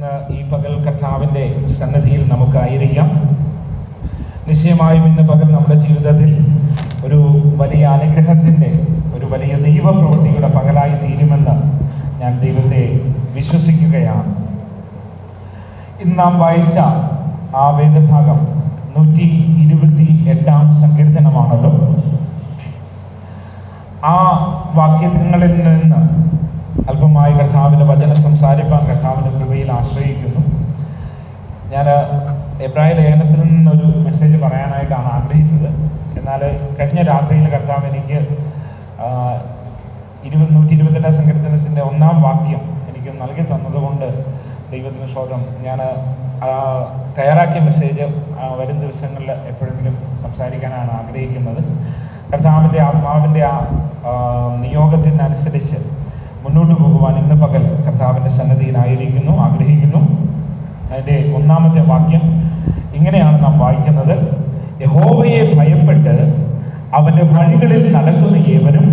ഇന്ന് ഈ പകൽ കർത്താവിൻ്റെ സന്നിധിയിൽ നമുക്കായിരിക്കാം. നിശ്ചയമായും ഇന്ന് പകൽ നമ്മുടെ ജീവിതത്തിൽ ഒരു വലിയ അനുഗ്രഹത്തിൻ്റെ, ഒരു വലിയ ദൈവപ്രവൃത്തിയുടെ പകലായി തീരുമെന്ന് ഞാൻ ദൈവത്തെ വിശ്വസിക്കുകയാണ്. ഇന്ന് നാം വായിച്ച ആ വേദഭാഗം 128 സങ്കീർത്തനമാണല്ലോ. ആ വാക്യങ്ങളിൽ നിന്ന് അല്പമായി കർത്താവിൻ്റെ വചനം സംസാരിപ്പാൻ കർത്താവിൻ്റെ കൃപയിൽ ആശ്രയിക്കുന്നു. ഞാൻ എബ്രായ ലേഖനത്തിൽ നിന്നൊരു മെസ്സേജ് പറയാനായിട്ടാണ് ആഗ്രഹിച്ചത്. എന്നാൽ കഴിഞ്ഞ രാത്രിയിൽ കർത്താവ് എനിക്ക് 128 സങ്കീർത്തനത്തിൻ്റെ 1-ാം വാക്യം എനിക്ക് നൽകി തന്നതുകൊണ്ട് ദൈവത്തിന് സ്തോത്രം. ഞാൻ തയ്യാറാക്കിയ മെസ്സേജ് വരും ദിവസങ്ങളിൽ എപ്പോഴെങ്കിലും സംസാരിക്കാനാണ് ആഗ്രഹിക്കുന്നത്. കർത്താവിൻ്റെ ആത്മാവിൻ്റെ ആ നിയോഗത്തിനനുസരിച്ച് മുന്നോട്ട് പോകുവാൻ ഇന്ന് പകൽ കർത്താവിൻ്റെ സന്നിധിയിലായിരിക്കുന്നു, ആഗ്രഹിക്കുന്നു. അതിൻ്റെ 1-ാമത്തെ വാക്യം ഇങ്ങനെയാണ് നാം വായിക്കുന്നത്: യഹോവയെ ഭയപ്പെട്ട് അവൻ്റെ വഴികളിൽ നടക്കുന്ന ഏവനും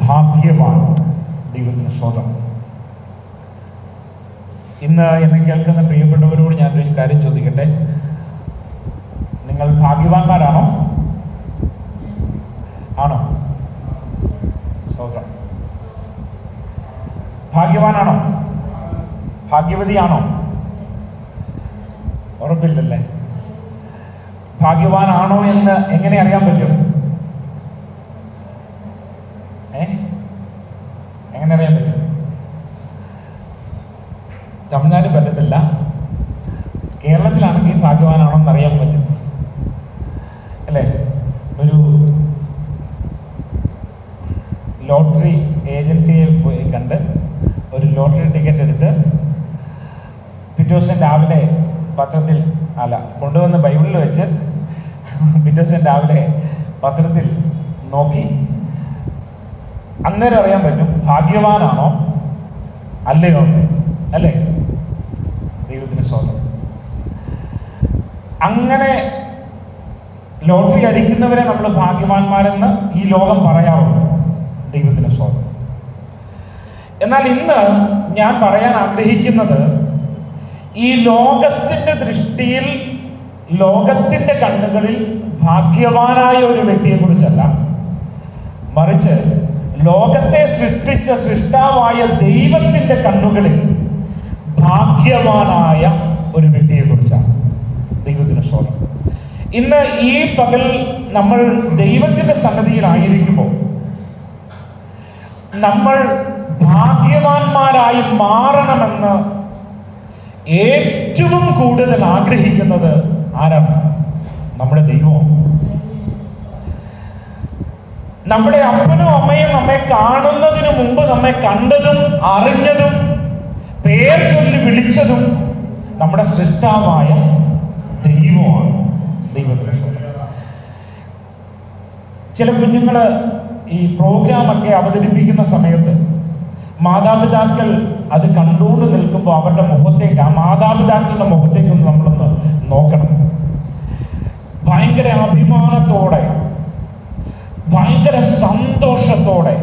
ഭാഗ്യവാൻ. ദൈവത്തിന് സ്തോത്രം. ഇന്ന് എന്നെ കേൾക്കുന്ന പ്രിയപ്പെട്ടവരോട് ഞാനൊരു കാര്യം ചോദിക്കട്ടെ. നിങ്ങൾ ഭാഗ്യവാന്മാരാണോ? ആണോ? സ്തോത്രം. ഭാഗ്യവാനാണോ? ഭാഗ്യവതിയാണോ? ഉറപ്പില്ലല്ലേ? ഭാഗ്യവാനാണോ എന്ന് എങ്ങനെ അറിയാൻ പറ്റും? എങ്ങനെ അറിയാൻ പറ്റും? തമിഴ്നാട്ടിൽ പറ്റത്തില്ല. കേരളത്തിലാണെങ്കിൽ ഭാഗ്യവാനാണോ എന്ന് അറിയാൻ പറ്റും അല്ലേ? ഒരു ലോട്ടറി ഏജൻസിയെ പോയി കണ്ട് ഒരു ലോട്ടറി ടിക്കറ്റ് എടുത്ത് പിറ്റേ ദിവസം രാവിലെ പത്രത്തിൽ കൊണ്ടുവന്ന് ബൈബിളിൽ വെച്ച് പിറ്റേ ദിവസം രാവിലെ പത്രത്തിൽ നോക്കി അന്നേരം അറിയാൻ പറ്റും ഭാഗ്യവാനാണോ അല്ലയോ അല്ലേ? ദൈവത്തിന് സ്തോത്രം. അങ്ങനെ ലോട്ടറി അടിക്കുന്നവരെ നമ്മൾ ഭാഗ്യവാന്മാരെന്ന് ഈ ലോകം പറയാറുണ്ട്. ദൈവത്തിന് സ്തോത്രം. എന്നാൽ ഇന്ന് ഞാൻ പറയാൻ ആഗ്രഹിക്കുന്നത് ഈ ലോകത്തിൻ്റെ ദൃഷ്ടിയിൽ, ലോകത്തിൻ്റെ കണ്ണുകളിൽ ഭാഗ്യവാനായ ഒരു വ്യക്തിയെക്കുറിച്ചല്ല, മറിച്ച് ലോകത്തെ സൃഷ്ടിച്ച സൃഷ്ടാവായ ദൈവത്തിൻ്റെ കണ്ണുകളിൽ ഭാഗ്യവാനായ ഒരു വ്യക്തിയെക്കുറിച്ചാണ്. ദൈവത്തിന് സ്തോത്രം. ഇന്ന് ഈ പകൽ നമ്മൾ ദൈവത്തിൻ്റെ സന്നിധിയിലായിരിക്കുമ്പോൾ നമ്മൾ ഭാഗ്യവാന്മാരായി മാറണമെന്ന് ഏറ്റവും കൂടുതൽ ആഗ്രഹിക്കുന്നത് ആരാണ്? നമ്മുടെ ദൈവം. നമ്മുടെ അപ്പനും അമ്മയും നമ്മെ കാണുന്നതിന് മുമ്പ് നമ്മെ കണ്ടതും അറിഞ്ഞതും പേർ ചൊല്ലി വിളിച്ചതും നമ്മുടെ സൃഷ്ടാവായ ദൈവമാണ്. ദൈവത്തിന് സ്തോത്രം. ചില കുഞ്ഞുങ്ങൾ ഈ പ്രോഗ്രാമൊക്കെ അവതരിപ്പിക്കുന്ന സമയത്ത് മാതാപിതാക്കൾ അത് കണ്ടുകൊണ്ട് നിൽക്കുമ്പോൾ അവരുടെ മുഖത്തേക്ക്, ആ മാതാപിതാക്കളുടെ മുഖത്തേക്കൊന്ന് നമ്മളൊന്ന് നോക്കണം. ഭയങ്കര അഭിമാനത്തോടെ, ഭയങ്കര സന്തോഷത്തോടെ.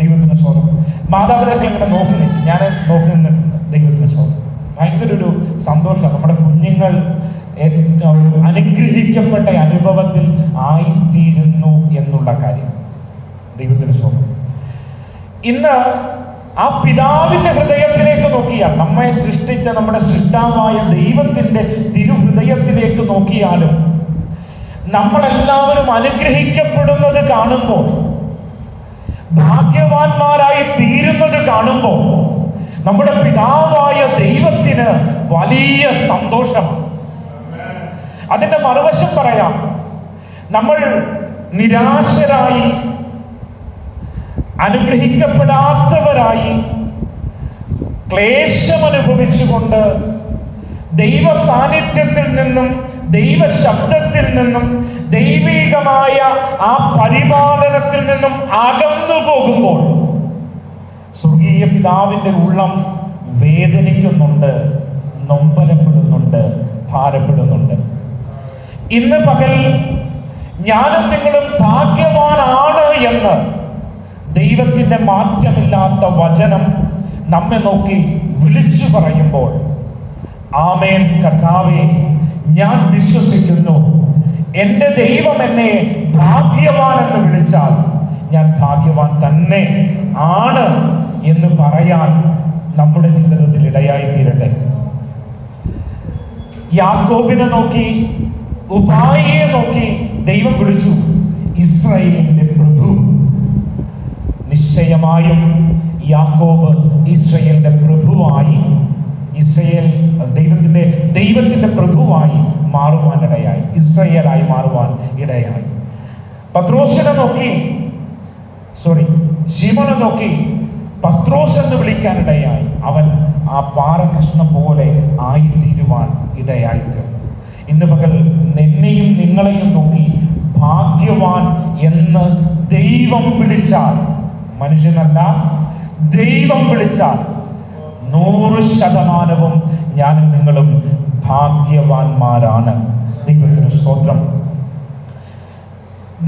ദൈവത്തിന് സ്തോത്രം. മാതാപിതാക്കൾ ഇങ്ങനെ നോക്കി നിൽക്കും. ഞാൻ നോക്കി നിന്നിട്ടുണ്ട്. ദൈവത്തിന് സ്തോത്രം. ഭയങ്കര ഒരു സന്തോഷം. നമ്മുടെ കുഞ്ഞുങ്ങൾ ഏറ്റവും അനുഗ്രഹിക്കപ്പെട്ട അനുഭവത്തിൽ ആയിത്തീരുന്നു എന്നുള്ള കാര്യം. ദൈവത്തിന് സ്തോത്രം. ഇന്ന് ആ പിതാവിൻ്റെ ഹൃദയത്തിലേക്ക് നോക്കിയാൽ, നമ്മെ സൃഷ്ടിച്ച നമ്മുടെ സൃഷ്ടാവായ ദൈവത്തിൻ്റെ തിരുഹൃദയത്തിലേക്ക് നോക്കിയാലും നമ്മളെല്ലാവരും അനുഗ്രഹിക്കപ്പെടുന്നത് കാണുമ്പോൾ, ഭാഗ്യവാന്മാരായി തീരുന്നത് കാണുമ്പോൾ നമ്മുടെ പിതാവായ ദൈവത്തിന് വലിയ സന്തോഷമാണ്. അതിൻ്റെ മറുവശം പറയാം. നമ്മൾ നിരാശരായി, അനുഗ്രഹിക്കപ്പെടാത്തവരായി, ക്ലേശമനുഭവിച്ചുകൊണ്ട് ദൈവ സാന്നിധ്യത്തിൽ നിന്നും, ദൈവ ശബ്ദത്തിൽ നിന്നും, ദൈവികമായ ആ പരിപാലനത്തിൽ നിന്നും അകന്നു പോകുമ്പോൾ സ്വർഗീയ പിതാവിൻ്റെ ഉള്ളം വേദനിക്കുന്നുണ്ട്, നൊമ്പരപ്പെടുന്നുണ്ട്, ഭാരപ്പെടുന്നുണ്ട്. ഇന്ന് പകൽ ഞാനും നിങ്ങളും ഭാഗ്യവാനാണ് എന്ന് ദൈവത്തിൻ്റെ മാറ്റമില്ലാത്ത വചനം നമ്മെ നോക്കി വിളിച്ചു പറയുമ്പോൾ, ആമേൻ കർത്താവേ, ഞാൻ വിശ്വസിക്കുന്നു, എൻ്റെ ദൈവം എന്നെ ഭാഗ്യവാൻ എന്ന് വിളിച്ചാൽ ഞാൻ ഭാഗ്യവാൻ തന്നെ ആണ് എന്ന് പറയാൻ നമ്മുടെ ജീവിതത്തിൽ ഇടയായി തീരട്ടെ. യാക്കോബിനെ നോക്കി, ഉപായിയെ നോക്കി ദൈവം വിളിച്ചു ഇസ്രായേലിന്റെ പ്രഭു. നിശ്ചയമായും യാക്കോബ് ഇസ്രായേലിന്റെ പ്രഭുവായി, ഇസ്രായേൽ ദൈവത്തിന്റെ പ്രഭുവായി മാറുവാൻ ഇടയായി, ഇസ്രായേലായി മാറുവാൻ ഇടയായി. പത്രോസിനെ നോക്കി, ശിമോനെ നോക്കി പത്രോസ് എന്ന് വിളിക്കാനിടയായി. അവൻ ആ പാറ കഷ്ണം പോലെ ആയിത്തീരുവാൻ ഇടയായി തീർന്നു. ഇന്ന് പകൽ നിന്നെയും നിങ്ങളെയും നോക്കി ഭാഗ്യവാൻ എന്ന് ദൈവം വിളിച്ചാൽ, മനുഷ്യനല്ല, ദൈവം വിളിച്ചാൽ 100% ഞാനും നിങ്ങളും ഭാഗ്യവാന്മാരാണ്. ദൈവത്തിന് സ്തോത്രം.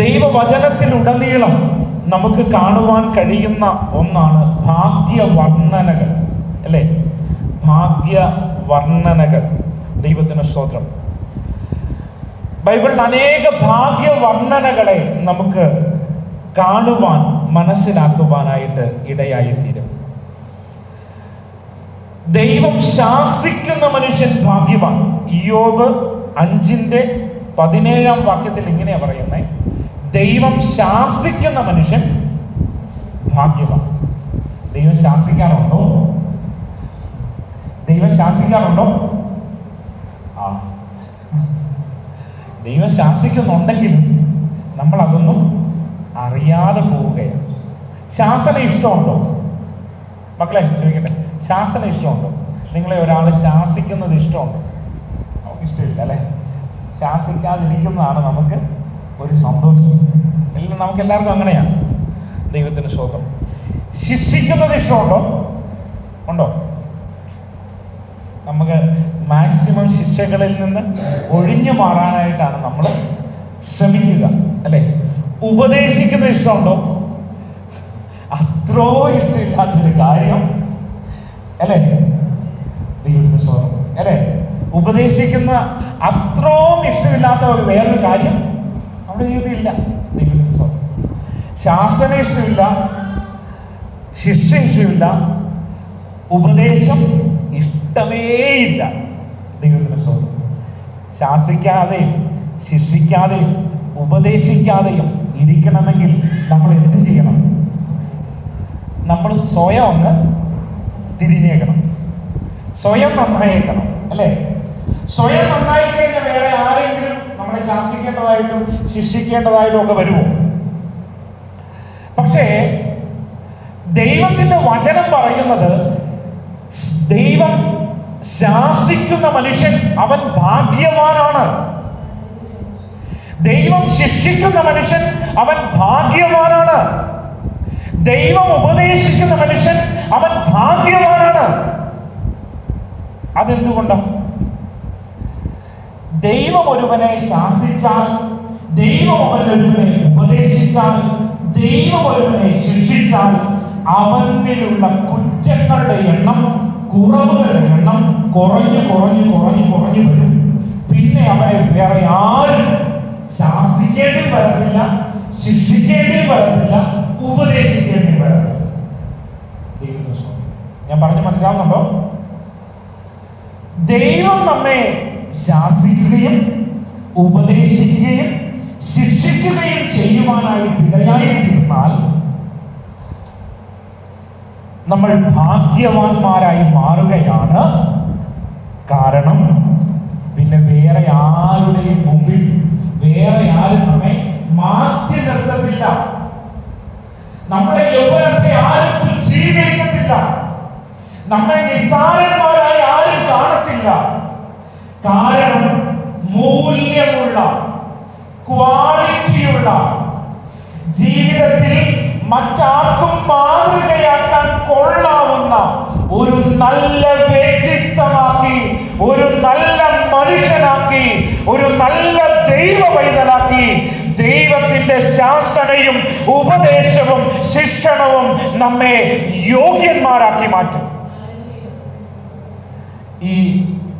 ദൈവവചനത്തിലുടനീളം നമുക്ക് കാണുവാൻ കഴിയുന്ന ഒന്നാണ് ഭാഗ്യവർണ്ണനകൾ, അല്ലേ? ഭാഗ്യവർണ്ണനകൾ. ദൈവത്തിന് സ്തോത്രം. ബൈബിളിൽ അനേക ഭാഗ്യവർണ്ണനകളെ നമുക്ക് കാണുവാൻ, മനസ്സിലാക്കുവാനായിട്ട് ഇടയായിത്തീരും. ദൈവം ശാസിക്കുന്ന മനുഷ്യൻ ഭാഗ്യവാൻ. ഇയ്യോബ് 5:17 ഇങ്ങനെയാ പറയുന്നത്, ദൈവം ശാസിക്കുന്ന മനുഷ്യൻ ഭാഗ്യവാൻ. ദൈവം ശാസിക്കാറുണ്ടോ? ദൈവം ശാസിക്കാറുണ്ടോ? ദൈവം ശാസിക്കുന്നുണ്ടെങ്കിലും നമ്മൾ അതൊന്നും അറിയാതെ പോവുകയാണ്. ശാസന ഇഷ്ടമുണ്ടോ മക്കളെ? ചോദിക്കട്ടെ, ശാസന ഇഷ്ടമുണ്ടോ? നിങ്ങളെ ഒരാൾ ശാസിക്കുന്നത് ഇഷ്ടമുണ്ടോ? നമുക്ക് ഇഷ്ടമില്ല, അല്ലേ? ശാസിക്കാതിരിക്കുന്നതാണ് നമുക്ക് ഒരു സന്തോഷം. എല്ലാം നമുക്ക് എല്ലാവർക്കും അങ്ങനെയാണ്. ദൈവത്തിന് സ്തോത്രം. ശിക്ഷിക്കുന്നത് ഇഷ്ടമുണ്ടോ? ഉണ്ടോ? നമുക്ക് മാക്സിമം ശിക്ഷകളിൽ നിന്ന് ഒഴിഞ്ഞു മാറാനായിട്ടാണ് നമ്മൾ ശ്രമിക്കുക, അല്ലേ? ഉപദേശിക്കുന്നത് ഇഷ്ടമുണ്ടോ? അത്രോ ഇഷ്ടമില്ലാത്തൊരു കാര്യം, അല്ലേ? ദൈവത്തിന് സ്തോത്രം, അല്ലേ? ഉപദേശിക്കുന്ന അത്രയും ഇഷ്ടമില്ലാത്ത വേറൊരു കാര്യം നമ്മുടെ ജീവിതത്തിൽ ഇല്ല. ദൈവത്തിന് സ്തോത്രം. ശാസന ഇഷ്ടമില്ല, ശിക്ഷ ഇഷ്ടമില്ല, ഉപദേശം ഇഷ്ടമേയില്ല. ദൈവത്തിന് സ്തോത്രം. ശാസിക്കാതെയും ശിക്ഷിക്കാതെയും ഉപദേശിക്കാതെയും ഇരിക്കണമെങ്കിൽ നമ്മൾ എന്ത് ചെയ്യണം? നമ്മൾ സ്വയം ഒന്ന് തിരിഞ്ഞേക്കണം, സ്വയം നന്നായേക്കണം, അല്ലേ? സ്വയം നന്നായി കഴിഞ്ഞാൽ വേറെ ആരെങ്കിലും നമ്മളെ ശാസിക്കേണ്ടതായിട്ടും ശിക്ഷിക്കേണ്ടതായിട്ടും ഒക്കെ വരുമോ? പക്ഷേ ദൈവത്തിന്റെ വചനം പറയുന്നത്, ദൈവം ശാസിക്കുന്ന മനുഷ്യൻ അവൻ ഭാഗ്യവാനാണ്. ദൈവം ശിക്ഷിക്കുന്ന മനുഷ്യൻ അവൻ ഭാഗ്യവാനാണ്. ദൈവം ഉപദേശിക്കുന്ന മനുഷ്യൻ അവൻ ഭാഗ്യവാനാണ്. അതെന്തുകൊണ്ടാണ്? ദൈവം ഒരുവനെ ശാസിച്ചാൽ, ദൈവം ഒരുവനെ ഉപദേശിച്ചാൽ, ദൈവം ഒരുവനെ ശിക്ഷിച്ചാൽ അവനിലുള്ള കുറ്റങ്ങളുടെ എണ്ണം, കുറവുകളുടെ എണ്ണം കുറഞ്ഞു കുറഞ്ഞു കുറഞ്ഞു കുറഞ്ഞു വരും. പിന്നെ അവനെ വേറെ ആരും ശാസിക്കേണ്ടി വരത്തില്ല, ശിക്ഷിക്കേണ്ടി വരത്തില്ല, ഉപദേശിക്കേണ്ടി വരത്തില്ല. ഞാൻ പറഞ്ഞു മനസ്സിലാവുന്നുണ്ടോ? ദൈവം നമ്മെ ശാസിക്കുകയും ഉപദേശിക്കുകയും ശിക്ഷിക്കുകയും ചെയ്യുവാനായിട്ട് ഇടയായി തീർന്നാൽ നമ്മൾ ഭാഗ്യവാന്മാരായി മാറുകയാണ്. കാരണം പിന്നെ വേറെ ആരുടെയും മുമ്പിൽ വേറെ ആരും നമ്മെ മാറ്റി നിർത്തത്തില്ല. നമ്മുടെ യൗവനത്തെ ആരും തുച്ഛീകരിക്കത്തില്ല. നമ്മെ നിസ്സാരന്മാരായി ആരും കാണത്തില്ല. കാരണം മൂല്യമുള്ള, ക്വാളിറ്റിയുള്ള ജീവിതത്തിൽ മറ്റാർക്കും മാതൃകയാക്കാൻ കൊള്ളാവുന്ന ഒരു നല്ല വ്യക്തിത്വമാക്കി, ഒരു നല്ല മനുഷ്യനാക്കി, ഒരു നല്ല ദൈവ പൈതലാക്കി ദൈവത്തിന്റെ ശാസനയും ഉപദേശവും ശിക്ഷണവും നമ്മെ യോഗ്യന്മാരാക്കി മാറ്റും. ഈ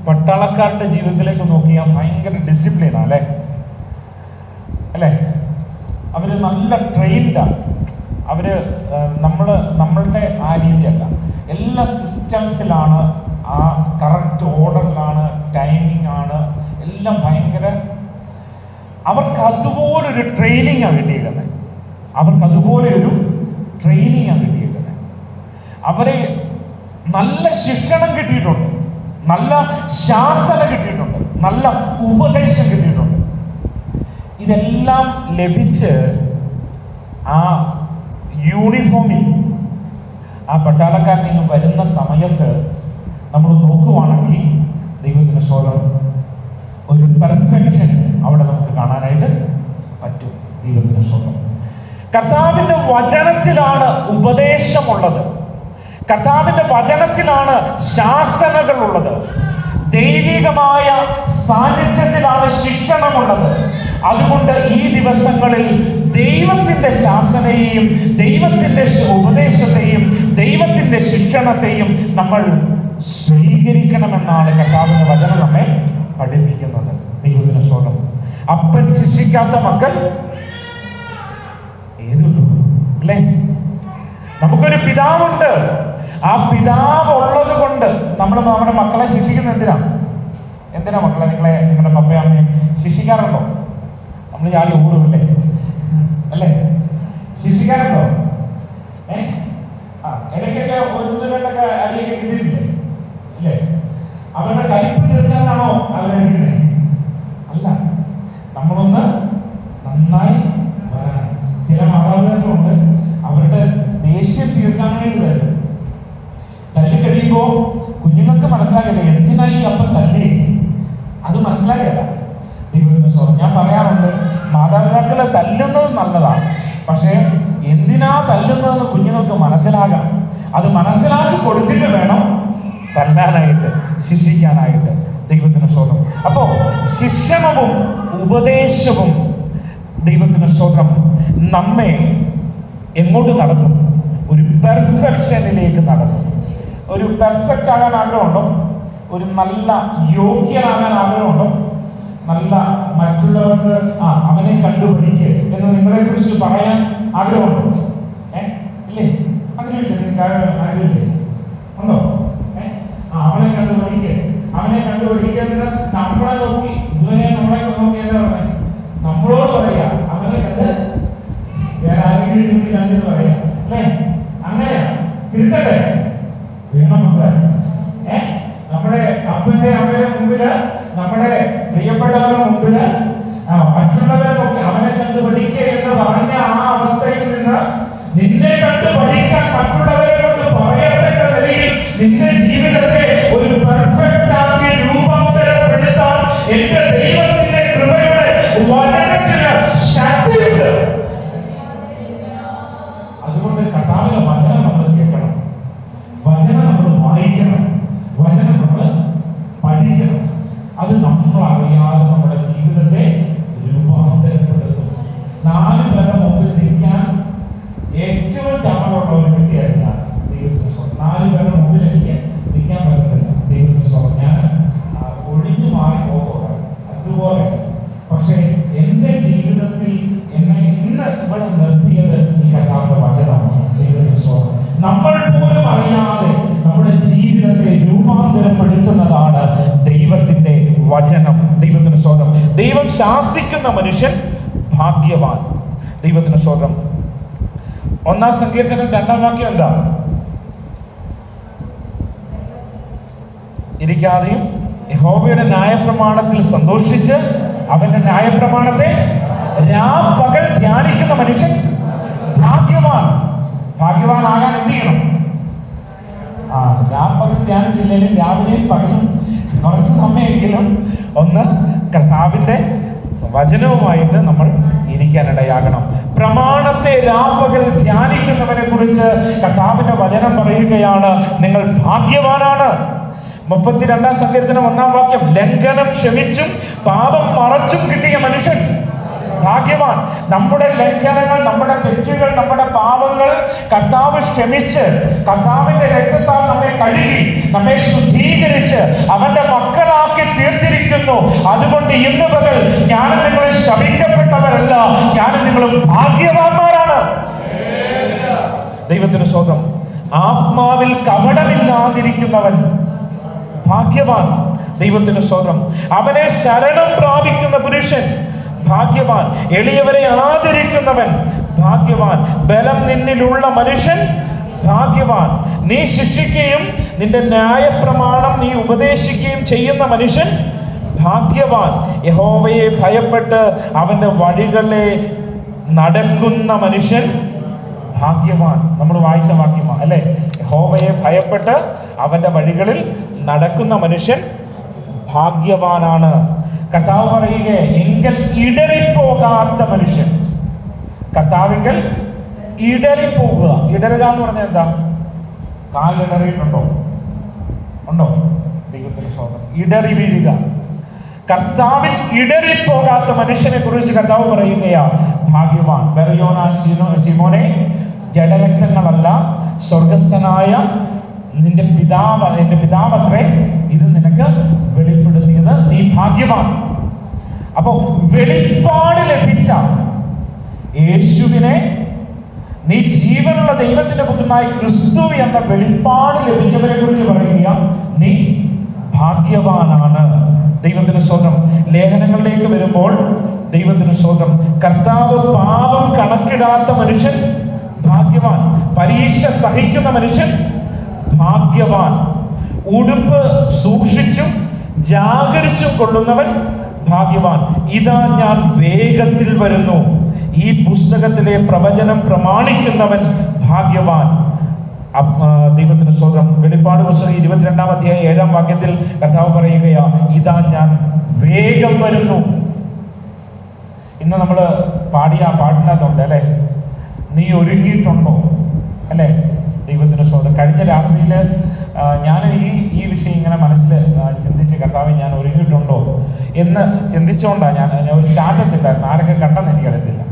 പട്ടാളക്കാരുടെ ജീവിതത്തിലേക്ക് നോക്കിയാൽ ഭയങ്കര ഡിസിപ്ലിനാണ് അല്ലേ അല്ലേ? അവർ നല്ല ട്രെയിൻഡാണ്. അവർ നമ്മളുടെ ആ രീതിയല്ല, എല്ലാ സിസ്റ്റത്തിലാണ്, ആ കറക്റ്റ് ഓർഡറിലാണ്, ടൈമിംഗ് ആണ്, എല്ലാം ഭയങ്കര. അവർക്ക് അതുപോലൊരു ട്രെയിനിങ്ങാണ് കിട്ടിയിരിക്കുന്നത്. അവരെ നല്ല ശിക്ഷണം കിട്ടിയിട്ടുണ്ട്, നല്ല ശാസന കിട്ടിയിട്ടുണ്ട്, നല്ല ഉപദേശം കിട്ടിയിട്ടുണ്ട്. ഇതെല്ലാം ലഭിച്ച് ആ യൂണിഫോമിൽ ആ പട്ടാളക്കാരൻ വരുന്ന സമയത്ത് നമ്മൾ നോക്കുവാണെങ്കിൽ ദൈവത്തിന് സ്വന്തം ഒരു പെർഫെക്ഷൻ അവിടെ നമുക്ക് കാണാനായിട്ട് പറ്റും. ദൈവത്തിന് സ്വന്തം കർത്താവിൻ്റെ വചനത്തിലാണ് ഉപദേശമുള്ളത്, കർത്താവിൻ്റെ വചനത്തിലാണ് ശാസനകളുള്ളത്, ദൈവികമായ സാന്നിധ്യത്തിലാണ് ശിക്ഷണമുള്ളത്. അതുകൊണ്ട് ഈ ദിവസങ്ങളിൽ ദൈവത്തിൻ്റെ ശാസനയെയും ദൈവത്തിൻ്റെ ഉപദേശത്തെയും ദൈവത്തിൻ്റെ ശിക്ഷണത്തെയും നമ്മൾ സ്വീകരിക്കണമെന്നാണ് കർത്താവിൻ്റെ വചനം നമ്മെ പഠിപ്പിക്കുന്നത്. ദൈവത്തിന് സ്വന്തം. അപ്പൻ ശിക്ഷിക്കാത്ത മക്കൾ ഏതുള്ളൂ അല്ലേ? നമുക്കൊരു പിതാവുണ്ട്. ആ പിതാവ് ഉള്ളത് കൊണ്ട് നമ്മുടെ മക്കളെ ശിക്ഷിക്കുന്നത് എന്തിനാ മക്കളെ? നിങ്ങളുടെ പപ്പയും അമ്മയും ശിക്ഷിക്കാറുണ്ടോ? നമ്മൾ ചാടി ഓടുമല്ലേ അല്ലേ? ശിക്ഷിക്കാറുണ്ടോ? ഇടയ്ക്കൊക്കെ ഒന്ന് രണ്ടൊക്കെ അടിയൊക്കെ കിട്ടിയിട്ടില്ലേ അല്ലേ? അവരുടെ കലിപ്പ് തീർക്കാനാണോ അവരടിക്കുന്നത്? അല്ല, നമ്മളൊന്ന് നന്നായി വരാൻ. ചില മാതാപിതാക്കളുണ്ട്, അവരുടെ ദേഷ്യം തീർക്കാനായിട്ട് തരും. തല്ലിക്കഴിയുമ്പോ കുഞ്ഞുങ്ങൾക്ക് മനസ്സിലാകില്ല എന്തിനാ ഈ അപ്പം തല്ലി, അത് മനസ്സിലാകില്ല. ഞാൻ പറയാറുണ്ട്, മാതാപിതാക്കളെ തല്ലുന്നത് നല്ലതാണ്, പക്ഷേ എന്തിനാ തല്ലുന്നതെന്ന് കുഞ്ഞുങ്ങൾക്ക് മനസ്സിലാകണം. അത് മനസ്സിലാക്കി കൊടുത്തിട്ട് വേണം തല്ലാനായിട്ട്, ശിക്ഷിക്കാനായിട്ട്. ദൈവത്തിന് സ്തോത്രം. അപ്പോ ശിക്ഷണവും ഉപദേശവും ദൈവത്തിന് സ്തോത്രം നമ്മെ എങ്ങോട്ട് നടത്തും? ഒരു പെർഫെക്ഷനിലേക്ക് നടത്തും. ഒരു പെർഫെക്റ്റ് ആകാൻ ആഗ്രഹമുണ്ടോ? ഒരു നല്ല യോഗ്യനാകാൻ ആഗ്രഹമുണ്ടോ? നല്ല മറ്റുള്ളവർക്ക് അവനെ കണ്ടുപിടിക്കുക എന്ന് നിങ്ങളെ കുറിച്ച് പറയാൻ ആഗ്രഹമുണ്ടോ? ഇല്ലേ? ആഗ്രഹമില്ലേ? നിങ്ങൾക്ക് ആഗ്രഹമില്ലേ? ഉണ്ടോ? അവനെ കണ്ടുപിടിക്കുന്നത് നമ്മളെ നോക്കി, ഇതുവരെ നമ്മളെ നോക്കി എന്താ പറഞ്ഞത്? നമ്മളോട് പറയാ അവനെ കണ്ട് വേറെ ആരെങ്കിലും കണ്ടെന്ന് പറയാ അല്ലേ? അങ്ങനെയാ തിരുത്തട്ടെ വേണം നമ്മളെ. നമ്മുടെ അപ്പന്റെ അമ്മയുടെ മുമ്പില്, നമ്മുടെ പ്രിയപ്പെട്ടവരുടെ മുമ്പില് മറ്റുള്ളവരെ നോക്കി അവനെ കണ്ട് പഠിക്കുക എന്ന് പറഞ്ഞ ആ അവസ്ഥയിൽ നിന്ന് നിന്നെ കണ്ട് പഠിക്കാൻ മറ്റുള്ളവരെ കൊണ്ട് പറയത്തക്ക നിലയിൽ നിന്റെ ജീവിതത്തെ ഒരു പെർഫെക്റ്റ് ആക്കി രൂപാന്തരപ്പെടുത്താൻ എന്റെ ദൈവത്തിന്റെ കൃപയുടെ വചനത്തിന് ശക്തിയുണ്ട്. അതുകൊണ്ട് കർത്താവിന്റെ വചനം നമ്മൾ കേൾക്കണം, വചനം നമ്മൾ വായിക്കണം, വചനം നമ്മൾ പഠിക്കണം. അത് നമ്മൾ അറിയാതെ നമ്മുടെ ജീവിതത്തെ രൂപാന്തരപ്പെടുത്തും. 4 പേരുടെ മുമ്പിൽ നിൽക്കാൻ ഏറ്റവും ചമ്മലുള്ള ഒരു വ്യക്തിയായിരുന്നു ഞാൻ. ദൈവത്തിന് 4 പേരുടെ മുമ്പിൽ എനിക്ക് നിൽക്കാൻ പറ്റത്തില്ല. ദൈവത്തിന് ഞാൻ ഒഴിഞ്ഞു മാറി പോകണം അതുപോലെ. പക്ഷെ എന്റെ ജീവിതത്തിൽ എന്നെ ഇന്ന് ഇവിടെ നിർത്തിയത് ഈ കർത്താവിന്റെ വചനമാണ്. ദൈവത്തിന് നമ്മൾ പോലും അറിയാതെ നമ്മുടെ ജീവിതത്തെ രൂപാന്തരപ്പെടുത്തുന്നതാണ് ദൈവത്തിന്റെ വചനം. ദൈവത്തിന് സ്തോത്രം. ദൈവം ശാസിക്കുന്ന മനുഷ്യൻ ഭാഗ്യവാൻ. ദൈവത്തിന് സ്തോത്രം. 1-ാം സങ്കീർത്തനം 2-ാം വാക്യം എന്താ? ഇരിക്കാതെയും യഹോവയുടെ ന്യായപ്രമാണത്തിൽ സന്തോഷിച്ച് അവന്റെ ന്യായപ്രമാണത്തെ രാപ്പകൽ ധ്യാനിക്കുന്ന മനുഷ്യൻ ഭാഗ്യവാൻ. ഭാഗ്യവാനാകാൻ എന്ത് ചെയ്യണം? രാപ്പകൽ ധ്യാനിച്ചില്ലെങ്കിലും രാവിലെയും പകലും കുറച്ച് സമയമെങ്കിലും ഒന്ന് കർത്താവിന്റെ വചനവുമായിട്ട് നമ്മൾ ഇരിക്കാനിടയാകണം. പ്രമാണത്തെ രാപ്പകൽ ധ്യാനിക്കുന്നവനെ കുറിച്ച് കർത്താവിന്റെ വചനം പറയുകയാണ്, നിങ്ങൾ ഭാഗ്യവാനാണ്. 32-ാം സങ്കീർത്തനം 1-ാം വാക്യം, ലംഘനം ക്ഷമിച്ചും പാപം മറച്ചും കിട്ടിയ മനുഷ്യൻ ഭാഗ്യവാൻ. നമ്മുടെ ലംഘനങ്ങൾ, നമ്മുടെ തെറ്റുകൾ, നമ്മുടെ പാപങ്ങൾ കർത്താവ് ക്ഷമിച്ച് കർത്താവിന്റെ രക്തത്താൽ നമ്മെ കഴുകി നമ്മെ ശുദ്ധീകരിച്ച് അവന്റെ മക്കളാക്കി തീർത്തിരിക്കുന്നു. അതുകൊണ്ട് ഇന്ന് പകൽ ഞാനും നിങ്ങളും ശപിക്കപ്പെട്ടവരല്ല, ഞാനും നിങ്ങളും ഭാഗ്യവാന്മാരാണ്. ദൈവത്തിന് സ്തോത്രം. ആത്മാവിൽ കപടമില്ലാതിരിക്കുന്നവൻ ഭാഗ്യവാൻ. ദൈവത്തിന് സ്തോത്രം. അവനെ ശരണം പ്രാപിക്കുന്ന പുരുഷൻ ഭാഗ്യവാൻ. എളിയവരെ ആദരിക്കുന്നവൻ ഭാഗ്യവാൻ. ബലം നിന്നിലുള്ള മനുഷ്യൻ ഭാഗ്യവാൻ. നീ ശിക്ഷിക്കുകയും നിന്റെ ന്യായപ്രമാണം നീ ഉപദേശിക്കുകയും ചെയ്യുന്ന മനുഷ്യൻ ഭാഗ്യവാൻ. യഹോവയെ ഭയപ്പെട്ട് അവന്റെ വഴികളെ നടക്കുന്ന മനുഷ്യൻ ഭാഗ്യവാൻ. നമ്മൾ വായിച്ച വാക്യമാണ് അല്ലെ? യഹോവയെ ഭയപ്പെട്ട് അവന്റെ വഴികളിൽ നടക്കുന്ന മനുഷ്യൻ ഭാഗ്യവാനാണ്. കർത്താവ് പറയുക, എങ്കിൽ ഇടറിപ്പോകാത്ത മനുഷ്യൻ. കർത്താവിങ്കൽ ഇടറിപ്പോകുക. ഇടറുക എന്ന് പറഞ്ഞാൽ എന്താ? കാലിടറിയിട്ടുണ്ടോ? ഉണ്ടോ? ദൈവത്തിന് സ്തോത്രം. ഇടറി വീഴുക. കർത്താവിൽ ഇടറിപ്പോകാത്ത മനുഷ്യനെ കുറിച്ച് കർത്താവ് പറയുകയാ ഭാഗ്യവാൻ. ബെറയോന ശിമോനെ, ജഡരക്തങ്ങളല്ല സ്വർഗസ്ഥനായ നിന്റെ പിതാവ്, എന്റെ പിതാവത്രേ ഇത് നിനക്ക് വെളിപ്പെടുത്തിയത്. നീ ഭാഗ്യവാൻ. അപ്പോ വെളിപ്പാട് ലഭിച്ച യേശുവിനെ, നീ ജീവനുള്ള ദൈവത്തിന്റെ പുത്രനായ ക്രിസ്തു എന്ന വെളിപ്പാട് ലഭിച്ചവരെ കുറിച്ച് പറയുക, നീ ഭാഗ്യവാനാണ്. ദൈവത്തിന് സ്തോത്രം. ലേഖനങ്ങളിലേക്ക് വരുമ്പോൾ ദൈവത്തിന് സ്തോത്രം. കർത്താവ് പാപം കണക്കിടാത്ത മനുഷ്യൻ ഭാഗ്യവാൻ. പരീക്ഷ സഹിക്കുന്ന മനുഷ്യൻ ഭാഗ്യവാൻ. ഉടുപ്പ് സൂക്ഷിച്ചും ജാഗരിച്ചും കൊള്ളുന്നവൻ ഭാഗ്യവാൻ. ഇതാ ഞാൻ വേഗത്തിൽ വരുന്നു. ഈ പുസ്തകത്തിലെ പ്രവചനം പ്രമാണിക്കുന്നവൻ ഭാഗ്യവാൻ. ദൈവത്തിന് സ്തോത്രം. വെളിപ്പാട് പുസ്തകം 22-ാം അധ്യായം 7-ാം വാക്യത്തിൽ കർത്താവ് പറയുകയാ, ഇതാ ഞാൻ വേഗം വരുന്നു. ഇന്ന് നമ്മൾ പാടിയ ആ പാട്ടിനകത്തുണ്ട് അല്ലെ, നീ ഒരുങ്ങിയിട്ടുണ്ടോ അല്ലെ? ദൈവത്തിന് സ്തോത്രം. കഴിഞ്ഞ രാത്രിയിൽ ഞാൻ ഈ വിഷയം ഇങ്ങനെ മനസ്സിൽ ചിന്തിച്ച്, കർത്താവ് ഞാൻ ഒരുങ്ങിയിട്ടുണ്ടോ എന്ന് ചിന്തിച്ചുകൊണ്ടാണ് ഞാൻ ഒരു സ്റ്റാറ്റസ് ഇട്ടായിരുന്നു. ആരൊക്കെ കണ്ടെന്ന് എനിക്കറിയത്തില്ല.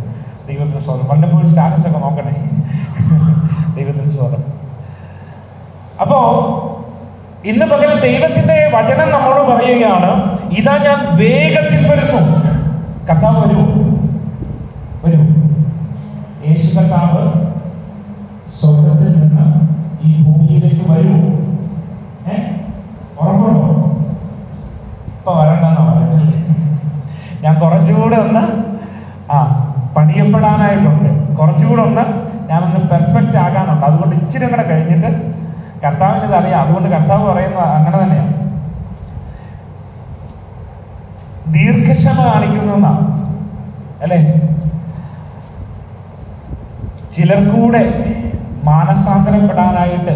ദൈവത്തിന് സ്തോത്രം. വല്ലപ്പോഴും സ്റ്റാറ്റസ് ഒക്കെ നോക്കണേ. ദൈവത്തിന് സ്തോത്രം. അപ്പോ ഇന്ന് പകൽ ദൈവത്തിന്റെ വചനം നമ്മോട് പറയുകയാണ്, ഇതാ ഞാൻ വേഗത്തിൽ വരുന്നു. കർത്താവ് വരുമോ? വരുമോ? യേശു കർത്താവ് സ്വർഗത്തിൽ നിന്ന് ഈ ഭൂമിയിലേക്ക് വരുമോ? ഉറപ്പുണ്ടോ? ഇപ്പൊ വരണ്ടെന്നാ പറയുന്നത്. ഞാൻ കുറച്ചുകൂടെ ഒന്ന് പണിയപ്പെടാനായിട്ടുണ്ട്. കുറച്ചുകൂടെ ഒന്ന് ഞാനൊന്ന് പെർഫെക്റ്റ് ആകാനുണ്ട്. അതുകൊണ്ട് ഇച്ചിരി കൂടെ കഴിഞ്ഞിട്ട് കർത്താവിന് ഇതറിയാം. അതുകൊണ്ട് കർത്താവ് പറയുന്നത് അങ്ങനെ തന്നെയാണ്. ദീർഘക്ഷമ കാണിക്കുന്ന അല്ലേ? ചിലർക്കൂടെ മാനസാന്തരപ്പെടാനായിട്ട്,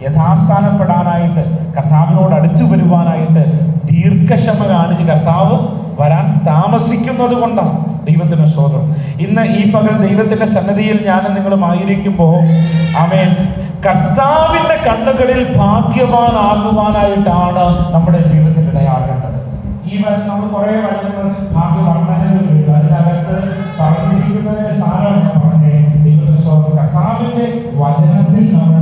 യഥാസ്ഥാനപ്പെടാനായിട്ട്, കർത്താവിനോട് അടുത്തു വരുവാനായിട്ട് ദീർഘക്ഷമ കാണിച്ച് കർത്താവ് വരാൻ താമസിക്കുന്നത് കൊണ്ടാണ്. ദൈവത്തിന് സ്തോത്രം. ഇന്ന് ഈ പകൽ ദൈവത്തിന്റെ സന്നിധിയിൽ ഞാനും നിങ്ങളും ആയിരിക്കുമ്പോൾ ആമേൻ, കർത്താവിന്റെ കണ്ണുകളിൽ ഭാഗ്യവാനാകുവാനായിട്ടാണ് നമ്മുടെ ജീവിതത്തിൽ ഇടയാകേണ്ടത്. ഈ നമ്മൾ കുറെ വചനങ്ങൾ ഭാഗ്യവർണ്ണനകൾ അതിനകത്ത് പറഞ്ഞിരിക്കുന്നതിന്റെ സാരം ഞാൻ പറഞ്ഞേ. ദൈവത്തിന്റെ സ്തോത്രം. കർത്താവിന്റെ വചനത്തിൽ നമ്മൾ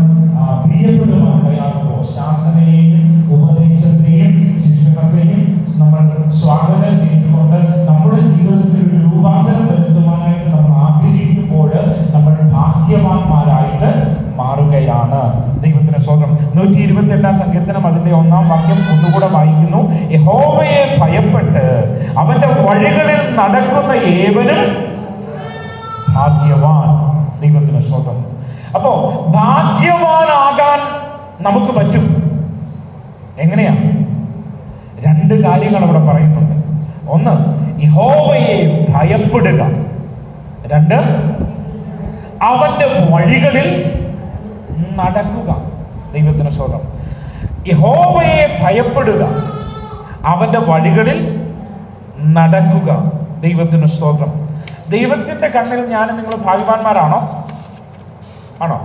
പ്രിയപ്പെടുവാൻ ഇടയാകുമ്പോൾ ശാസനയെയും ഉപദേശത്തെയും ശിക്ഷണത്തെയും നമ്മൾ സ്വാഗതം ചെയ്തുകൊണ്ട് നമ്മുടെ ജീവിതത്തിൽ ഒരു രൂപാന്തരം വരുത്തുവാനായിട്ട് നമ്മൾ ആഗ്രഹിക്കുമ്പോൾ നമ്മൾ ഭാഗ്യവാന്മാരായിട്ട് മാറുകയാണ്. ദൈവത്തിന് സ്തോത്രം. 128-ാം സങ്കീർത്തനം അതിന്റെ 1-ാം വാക്യം ഒന്നുകൂടെ വായിക്കുന്നു. യഹോവയെ ഭയപ്പെട്ട് അവന്റെ വഴികളിൽ നടക്കുന്ന ഏവനും ഭാഗ്യവാൻ. ദൈവത്തിന് സ്തോത്രം. അപ്പോ ഭാഗ്യവാനാകാൻ നമുക്ക് പറ്റും. എങ്ങനെയാ? 2 കാര്യങ്ങൾ അവിടെ പറയുന്നുണ്ട്. ഒന്ന്, യഹോവയെ ഭയപ്പെടുക. 2, അവന്റെ വഴികളിൽ നടക്കുക. ദൈവത്തിന് സ്തോത്രം. യഹോവയെ ഭയപ്പെടുക, അവന്റെ വഴികളിൽ നടക്കുക. ദൈവത്തിന് സ്തോത്രം. ദൈവത്തിന്റെ കണ്ണിൽ ഞാനും നിങ്ങൾ ഭാഗ്യവാന്മാരാണോ? ആണോ?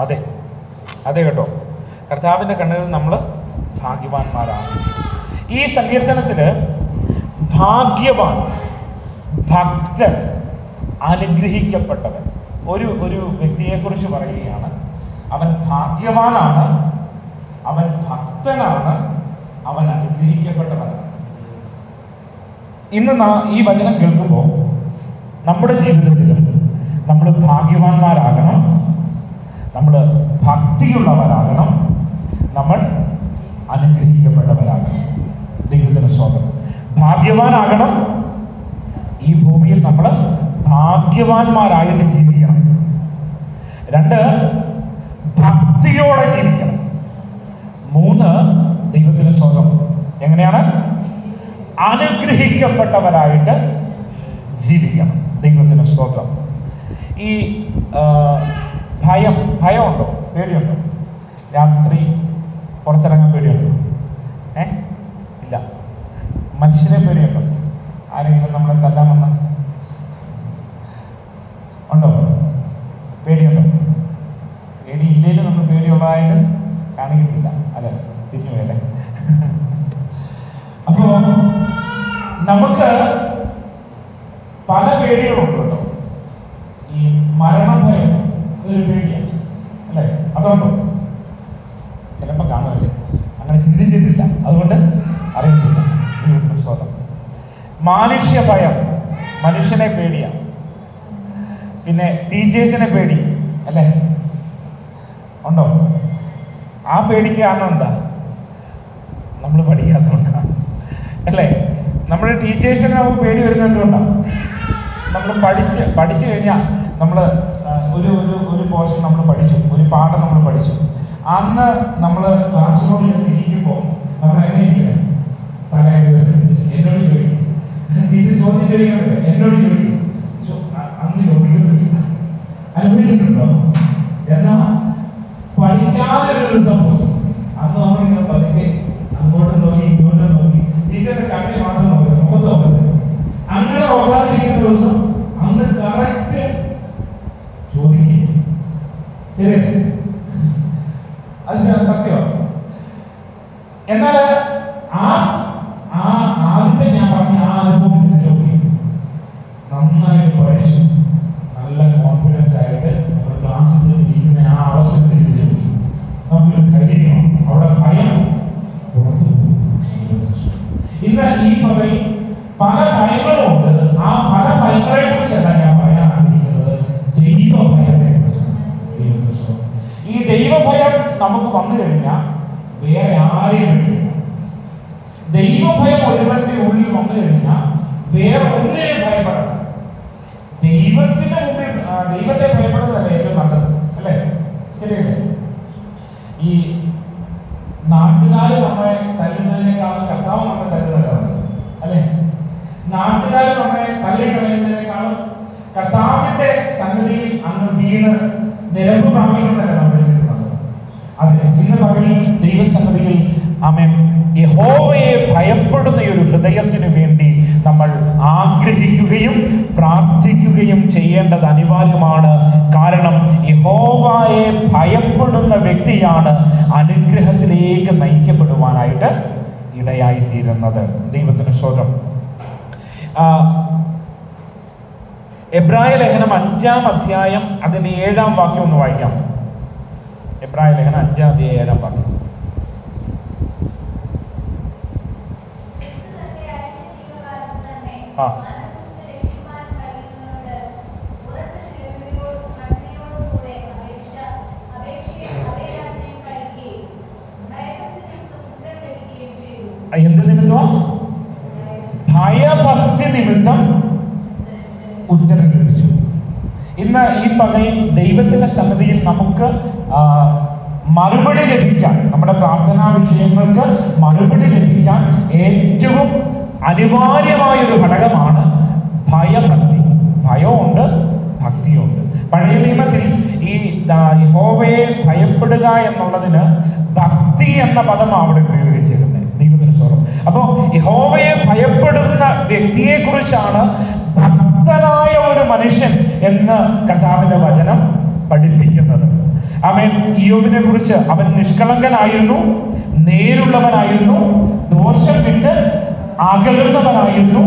അതെ, അതെ കേട്ടോ. കർത്താവിന്റെ കണ്ണുകളിൽ നമ്മൾ ഭാഗ്യവാന്മാരാണ്. ഈ സങ്കീർത്തനത്തില് ഭാഗ്യവാൻ, ഭക്തൻ, അനുഗ്രഹിക്കപ്പെട്ടവൻ. ഒരു വ്യക്തിയെക്കുറിച്ച് പറയുകയാണ്, അവൻ ഭാഗ്യവാനാണ്, അവൻ ഭക്തനാണ്, അവൻ അനുഗ്രഹിക്കപ്പെട്ടവനാണ്. ഇന്ന് ഈ വചനം കേൾക്കുമ്പോൾ നമ്മുടെ ജീവിതത്തിലും നമ്മൾ ഭാഗ്യവാന്മാരാകണം, നമ്മൾ ഭക്തിയുള്ളവരാകണം, നമ്മൾ അനുഗ്രഹിക്കപ്പെട്ടവരാകണം. ദൈവത്തിന് സ്തോത്രം. ഭാഗ്യവാനാകണം. ഈ ഭൂമിയിൽ നമ്മൾ ഭാഗ്യവാന്മാരായിട്ട് ജീവിക്കണം. 2, ഭക്തിയോടെ ജീവിക്കണം. 3, ദൈവത്തിന് സ്തോത്രം. എങ്ങനെയാണ്? അനുഗ്രഹിക്കപ്പെട്ടവരായിട്ട് ജീവിക്കണം. ദൈവത്തിന് സ്തോത്രം. ഈ ഭയമുണ്ടോ? പേടിയുണ്ടോ? രാത്രി പുറത്തിറങ്ങാൻ പേടിയുണ്ടോ? ഇല്ല. മനുഷ്യരെ പേടിയുണ്ടോ? ആരെങ്കിലും നമ്മളെ തല്ലാൻ വന്ന ഉണ്ടോ? പേടിയുണ്ടോ? പേടിയില്ലേലും നമ്മൾ പേടിയുള്ളതായിട്ട് കാണിക്കത്തില്ല, അല്ലെ? തിരിഞ്ഞുപോയല്ലേ? അപ്പോ നമുക്ക് പല പേടികളുണ്ട് കേട്ടോ. ഈ മരണഭയം അതൊരു പേടിയാണ്, അല്ലേ? അതുകൊണ്ടോ? ചിലപ്പോൾ കാണുമല്ലേ, അങ്ങനെ ചിന്തിച്ചിട്ടില്ല, അതുകൊണ്ട് അറിയത്തില്ല. ദൈവത്തിന് സ്തോത്രം. മാനുഷ്യ ഭയം, മനുഷ്യനെ പേടിയാണ്. പിന്നെ ടീച്ചേഴ്സിനെ പേടി, അല്ലേ? ഉണ്ടോ? ആ പേടിക്ക് കാരണം എന്താ? നമ്മൾ പഠിക്കാത്തതുകൊണ്ടാണ്, അല്ലേ? നമ്മുടെ ടീച്ചേഴ്സിന് നമുക്ക് പേടി വരുന്നത് എന്തുകൊണ്ടാണ്? നമ്മൾ പഠിച്ചു കഴിഞ്ഞാൽ നമ്മൾ ഒരു പോർഷൻ നമ്മൾ പഠിച്ചു, ഒരു പാഠം നമ്മൾ പഠിച്ചു. അന്ന് നമ്മൾ ക്ലാസ് റൂമിൽ ഇരിക്കുമ്പോൾ നമ്മൾ എങ്ങനെയിരിക്കുക? എന്നോട് ചോദിക്കും, ടീച്ചർ ചോദ്യം ചോദിക്കുന്നത് എന്നോട് ചോദിക്കും. അന്ന് ചോദിക്കുന്നില്ല, അനുഭവിച്ചിട്ടുണ്ടോ? എന്നാ പഠിക്കാതെ ഒരു സംഭവം അന്ന് നമ്മളിങ്ങനെ പതുക്കെ അങ്ങോട്ട് നോക്കി ഇങ്ങോട്ട് നോക്കി ടീച്ചറിന്റെ കണ്ണി മാത്രം നോക്കി, മുഖത്ത് നോക്കരുത്. അങ്ങനെ നോക്കാതിരിക്കുന്ന ദിവസം അന്ന് കറക്റ്റ് ചോദിക്കും. ശരിയല്ലേ? അത് സത്യമാണ്. എന്നാൽ ആദ്യത്തെ ഞാൻ പറഞ്ഞ അനുഭവത്തിന് ചോദിക്കും, നന്നായിട്ട് പഠിച്ചു നല്ല കോൺഫിഡൻസ് ആയിട്ട് നമ്മുടെ ക്ലാസ്സിൽ ഇരിക്കുന്ന അവസരത്തിൽ ചോദിക്കും. നമുക്കൊരു ധൈര്യം, അവിടെ ഭയം പുറത്തു പോകും. ഇന്ന് ഈ പകൽ പല ഭയങ്ങളുമുണ്ട്. ആ പല ഭയങ്ങളെ കുറിച്ചല്ല ഞാൻ പറയാൻ ആഗ്രഹിക്കുന്നത്, ദൈവഭയത്തെ കുറിച്ചാണ്. ഈ ദൈവഭയം നമുക്ക് വന്നു കഴിഞ്ഞാൽ വേറെ ആരെയും വേണ്ടിയില്ല. ദൈവഭയം ഒരുവന്റെ ഉള്ളിൽ വന്നു കഴിഞ്ഞാൽ വേറെ ഒന്നിനെയും ഭയപ്പെടണം. ദൈവത്തിന്റെ മുമ്പിൽ ദൈവത്തെ ഭയപ്പെടുന്നതല്ലേ ഏറ്റവും നല്ലത്, അല്ലേ? ശരിയല്ലേ? ഈ നാട്ടുകാർ നമ്മളെ തല്ലുന്നതിനേക്കാളും കർത്താവ് നമ്മളെ തല്ലുന്നതാണ്, അല്ലേ? നാട്ടുകാർ നമ്മളെ തള്ളിക്കളയുന്നതിനേക്കാളും കർത്താവിന്റെ സന്നിധിയിൽ അങ്ങ് വീണ് നിരപ്പ് പ്രാപിക്കുന്നതല്ലേ നമ്മൾ ചെയ്യുന്നത്. അതെ, ഇന്ന് പകലിൽ ദൈവസന്നിധിയിൽ ആമേൻ യഹോവയെ ഭയപ്പെടുന്ന ഒരു ഹൃദയത്തിന് വേണ്ടി നമ്മൾ ആഗ്രഹിക്കുകയും പ്രാർത്ഥിക്കുകയും ചെയ്യേണ്ടത് അനിവാര്യമാണ്. കാരണം യഹോവയെ ഭയപ്പെടുന്ന വ്യക്തിയാണ് അനുഗ്രഹത്തിലേക്ക് നയിക്കപ്പെടുവാനായിട്ട് ഇടയായിത്തീരുന്നത്. ദൈവത്തിന് സ്തോത്രം. എബ്രായ ലേഖനം 5-ാം അധ്യായം അതിന്റെ 7-ാം വാക്യം ഒന്ന് വായിക്കാം. എബ്രായ ലേഖനം 5-ാം അധ്യായം 7-ാം വാക്യം. എന്ത് നിമിത്തം? ഭയഭക്തി നിമിത്തം ഉത്തരം ലഭിച്ചു. ഇന്ന് ഈ പകൽ ദൈവത്തിന്റെ സന്നിധിയിൽ നമുക്ക് മറുപടി ലഭിക്കാൻ, നമ്മുടെ പ്രാർത്ഥനാ വിഷയങ്ങൾക്ക് മറുപടി ലഭിക്കാൻ ഏറ്റവും അനിവാര്യമായ ഒരു ഘടകമാണ് ഭയഭക്തി. ഭയമുണ്ട്, ഭക്തിയുണ്ട്. പഴയ നിയമത്തിൽ ഈ യഹോവയെ ഭയപ്പെടുക എന്നുള്ളതിന് ഭക്തി എന്ന പദം അവിടെ ഉപയോഗിച്ചിരുന്നത്. ദൈവത്തിന് സ്തോത്രം. അപ്പോൾ യഹോവയെ ഭയപ്പെടുന്ന വ്യക്തിയെ കുറിച്ചാണ് ഭക്തനായ ഒരു മനുഷ്യൻ എന്ന് കർത്താവിന്റെ വചനം പഠിപ്പിക്കുന്നത്. ആമേൻ. ഇയ്യോബിനെ കുറിച്ച് അവൻ നിഷ്കളങ്കനായിരുന്നു, നേരുള്ളവനായിരുന്നു, ദോഷം വിട്ട് അകലുന്നവനായിരുന്നു.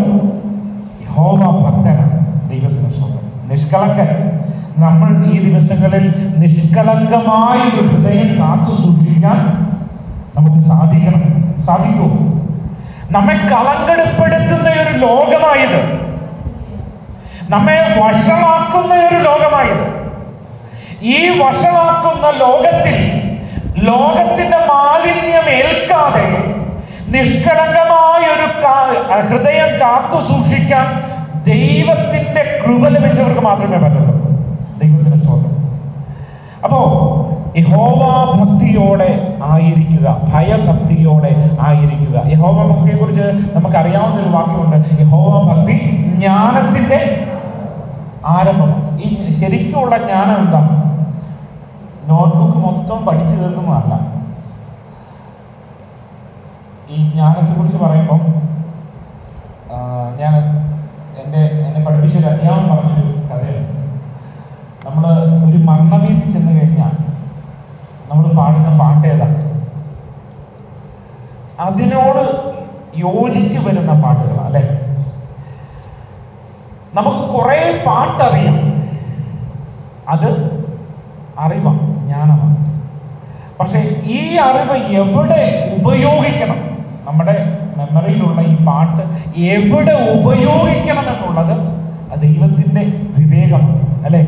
യഹോവ ഭക്തനാണ്. ദൈവത്തിന് സ്വന്തം നിഷ്കളങ്കൻ. നമ്മൾ ഈ ദിവസങ്ങളിൽ നിഷ്കളങ്കമായ ഒരു ഹൃദയം കാത്തു സൂക്ഷിക്കാൻ നമുക്ക് സാധിക്കുമോ? നമ്മെ കളങ്കപ്പെടുത്തുന്ന ഒരു ലോകമായത്, നമ്മെ വഷളാക്കുന്ന ഒരു ലോകമായത്. ഈ വഷളാക്കുന്ന ലോകത്തിന്റെ മാലിന്യം ഏൽക്കാതെ നിഷ്കളങ്കമായ ഒരു ഹൃദയം കാത്തു സൂക്ഷിക്കാൻ ദൈവത്തിന്റെ കൃപ ലഭിച്ചവർക്ക് മാത്രമേ പറ്റുള്ളൂ. ദൈവത്തിന്റെ സ്തോത്രം. അപ്പോ യഹോവ ഭക്തിയോടെ ആയിരിക്കുക, ഭയഭക്തിയോടെ ആയിരിക്കുക. യഹോവ ഭക്തിയെ കുറിച്ച് നമുക്കറിയാവുന്ന ഒരു വാക്യമുണ്ട്, യഹോവ ഭക്തി ജ്ഞാനത്തിന്റെ ആരംഭം. ഈ ശരിക്കുമുള്ള ജ്ഞാനം എന്താ? നോട്ട്ബുക്ക് മൊത്തം പഠിച്ചു തീർക്കുന്നതല്ല. ഈ ജ്ഞാനത്തെ കുറിച്ച് പറയുമ്പോൾ ഞാൻ എന്നെ പഠിപ്പിച്ചൊരു അധ്യാപനം പറഞ്ഞൊരു കഥയുണ്ട്. നമ്മൾ ഒരു മരണ വീട്ടിൽ ചെന്ന് കഴിഞ്ഞാൽ നമ്മൾ പാടുന്ന പാട്ട് ഏതാണ്? അതിനോട് യോജിച്ച് വരുന്ന പാട്ടുകളാണ്, അല്ലെ? നമുക്ക് കുറെ പാട്ടറിയാം, അത് അറിവാണ്, ജ്ഞാനമാണ്. പക്ഷെ ഈ അറിവ് എവിടെ ഉപയോഗിക്കണം, നമ്മുടെ മെമ്മറിയിലുള്ള ഈ പാട്ട് എവിടെ ഉപയോഗിക്കണം എന്നുള്ളത് ദൈവത്തിന്റെ വിവേകമാണ്, അല്ലെ?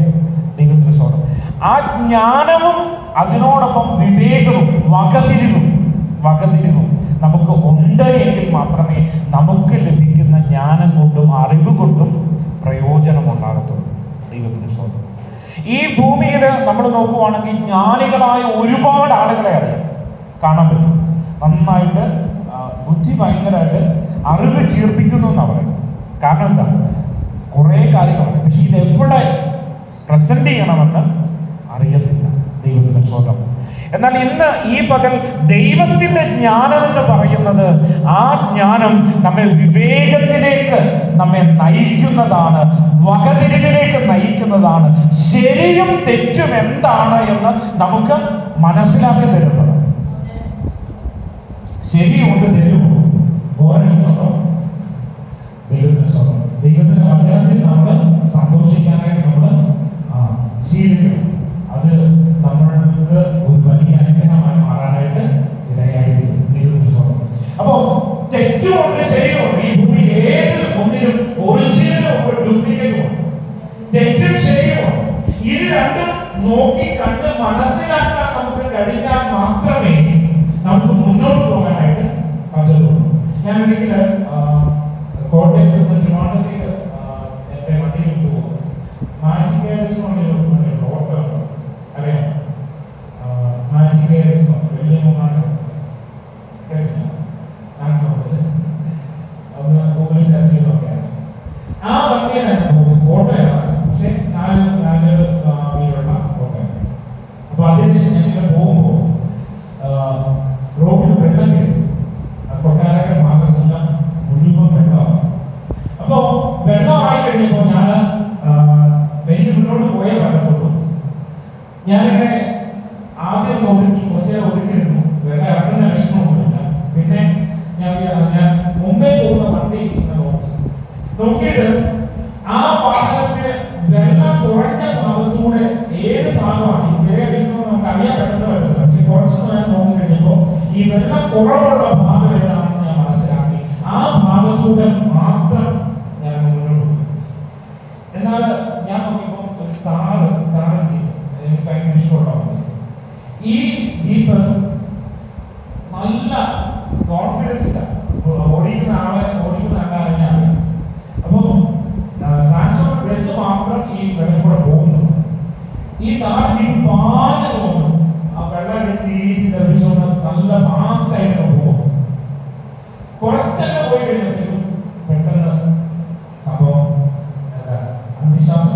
ദൈവത്തിന്റെ സ്വന്തം. ആ ജ്ഞാനവും അതിനോടൊപ്പം വിവേകവും വകതിരിവും നമുക്ക് ഉണ്ട് എങ്കിൽ മാത്രമേ നമുക്ക് ലഭിക്കുന്ന ജ്ഞാനം കൊണ്ടും അറിവ് കൊണ്ടും പ്രയോജനം ഉണ്ടാകത്തുള്ളൂ. ദൈവത്തിന് സ്വന്തം. ഈ ഭൂമിയിൽ നമ്മൾ നോക്കുവാണെങ്കിൽ ജ്ഞാനികളായ ഒരുപാട് ആളുകളെ കാണാൻ പറ്റും. നന്നായിട്ട് ബുദ്ധി ഭയങ്കരമായിട്ട് അറിവ് ചീർപ്പിക്കുന്നു എന്നാണ് പറയുന്നത്. കാരണം എന്താ? കുറേ കാര്യങ്ങളുണ്ട്, പക്ഷെ ഇതെവിടെ പ്രസന്റ് ചെയ്യണമെന്ന് അറിയത്തില്ല. ദൈവത്തിന്റെ സ്വന്തം. എന്നാൽ ഇന്ന് ഈ പകൽ ദൈവത്തിന്റെ ജ്ഞാനം എന്ന് പറയുന്നത്, ആ ജ്ഞാനം നമ്മെ വിവേകത്തിലേക്ക് നമ്മെ നയിക്കുന്നതാണ്, വകതിരിവിലേക്ക് നയിക്കുന്നതാണ്. ശരിയും തെറ്റും എന്താണ് എന്ന് നമുക്ക് മനസ്സിലാക്കി തരുന്നത്. ശരിയുണ്ട്, തെറ്റുമുണ്ട്, ഓരോരുത്തരോ ദൈവത്തിന്റെ സ്വന്തം. ദൈവത്തിന്റെ വചനത്തിൽ നമ്മൾ സന്തോഷിക്കാനായിട്ട് നമ്മൾ ശീലിക്കണം. അത് നമ്മൾക്ക് ഒരു വലിയ അനുഗ്രഹമായി മാറാനായിട്ട് ഇടയായിത്തീരും. ദൈവത്തിന്റെ സ്വന്തം. അപ്പോ തെറ്റുമുണ്ട്, ശരിയുമുണ്ട്. ഈ ഭൂമിയിൽ ഏത് ഒന്നിനും ഒറിജിനലും ഡ്യൂപ്ലിക്കേറ്റുമുണ്ട്. തെറ്റും ശരിയുമുണ്ട്. ഇത് രണ്ടും നോക്കി കണ്ട് മനസ്സിലാക്കാൻ നമുക്ക് കഴിഞ്ഞാൽ മാത്രമേ നമുക്ക് മുന്നോട്ട് പോകാനായിട്ട് പറ്റുള്ളൂ. ഞാൻ ഒരിക്കൽ കോട്ടയത്ത് നിന്ന് ട്രിവാൻഡ്രത്തേക്ക് എന്റെ വണ്ടിയിൽ പോകും. മാജിക് ഓട്ടോ അറിയാം, മാജിക് വലിയ മൂന്നാണ് ഒന്ന് ഗൂഗിൾ സെർച്ച് ചെയ്ത് നോക്കിയാണ്. ആ വണ്ടിയാണ് ഓട്ടോയാണ്, പക്ഷെ നാല് വീലുള്ള ഓട്ടോയാണ്. അപ്പൊ അതിന് ഞാനിങ്ങനെ പോകുമ്പോൾ റോഡിൽ വെള്ളം കയറി, കൊട്ടാരക്കര ഭാഗത്തെല്ലാം മുഴുവൻ വെള്ളമാണ്. അപ്പോ വെള്ളമായി കഴിഞ്ഞപ്പോൾ ഞാൻ വലിയ മുന്നോട്ട് പോയേ പറ്റത്തുള്ളൂ. ഞാനിങ്ങനെ ആദ്യം കുറച്ചേരം ഒതുക്കിയിരുന്നു, വെള്ളം ഇറങ്ങുന്ന ലക്ഷണമൊന്നുമില്ല. പിന്നെ ഞാൻ മുമ്പേ പോകുന്ന വണ്ടി നോക്കിയിട്ട് ആ വാഹനത്തിന് വെള്ളം കുറഞ്ഞ ഭാഗത്തൂടെ ഏത് ഭാഗമാണ് ഈ തിരയടിക്കുന്നത് നമുക്ക് അറിയാൻ പറ്റുന്നത്. പക്ഷെ കുറച്ച് നേരം നോക്കിക്കഴിഞ്ഞപ്പോൾ ഈ വെള്ളം കുറവുള്ള ഭാഗം ഏതാണെന്ന് ഞാൻ മനസ്സിലാക്കി. ആ ഭാഗത്തൂടെ മാത്രം ഞാൻ മുന്നോട്ട് പോയി. എന്നാൽ ഞാൻ നോക്കിയപ്പോൾ ഒരു താറ് ജീപ്പ്, എനിക്ക് ഭയങ്കര ഇഷ്ടമുള്ള ഈ ജീപ്പ് നല്ല കോൺഫിഡൻസിലാണ് ഓടിക്കുന്ന ആളറിയാം. അപ്പോൾ ട്രാൻസ്പോർട്ട് ബസ് മാത്രം ഈ വെള്ളത്തിലൂടെ പോകുന്നു. ഈ താറ് ജീപ്പ് പാഞ്ഞു പോകുന്നു. ആ വെള്ളം ചീറ്റി തെറിച്ചുകൊണ്ട് നല്ല ഫാസ്റ്റ് ആയിട്ട് പോകും. കുറച്ചൊക്കെ പോയി കഴിഞ്ഞപ്പോഴും പെട്ടെന്ന് സംഭവം അന്ധവിശ്വാസം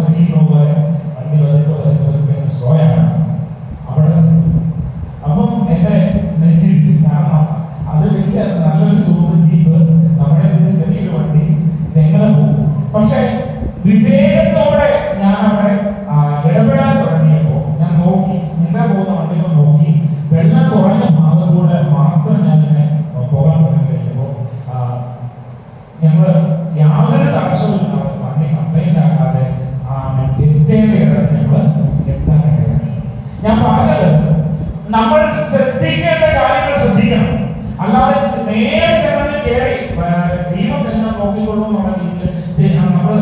പോലെ വണ്ടി സ്ലോയാണ് അവിടെ. അപ്പം എന്നെ നെഞ്ചിരിച്ചു. കാരണം അത് വലിയ നല്ലൊരു സൂപ്പർ ജീപ്പ്, നമ്മുടെ ചെറിയൊരു വണ്ടി, എങ്ങനെ പോകും. പക്ഷെ വിവേകത്തോടെ ഞാൻ അവിടെ ഇടപെടാൻ തുടങ്ങിയപ്പോൾ ഞാൻ നോക്കി മുമ്പേ പോകുന്ന നേരെ ചെന്ന് കയറി ദൈവം തന്നെ നോക്കിക്കൊള്ളൂ എന്നുള്ള രീതിയിൽ നമ്മൾ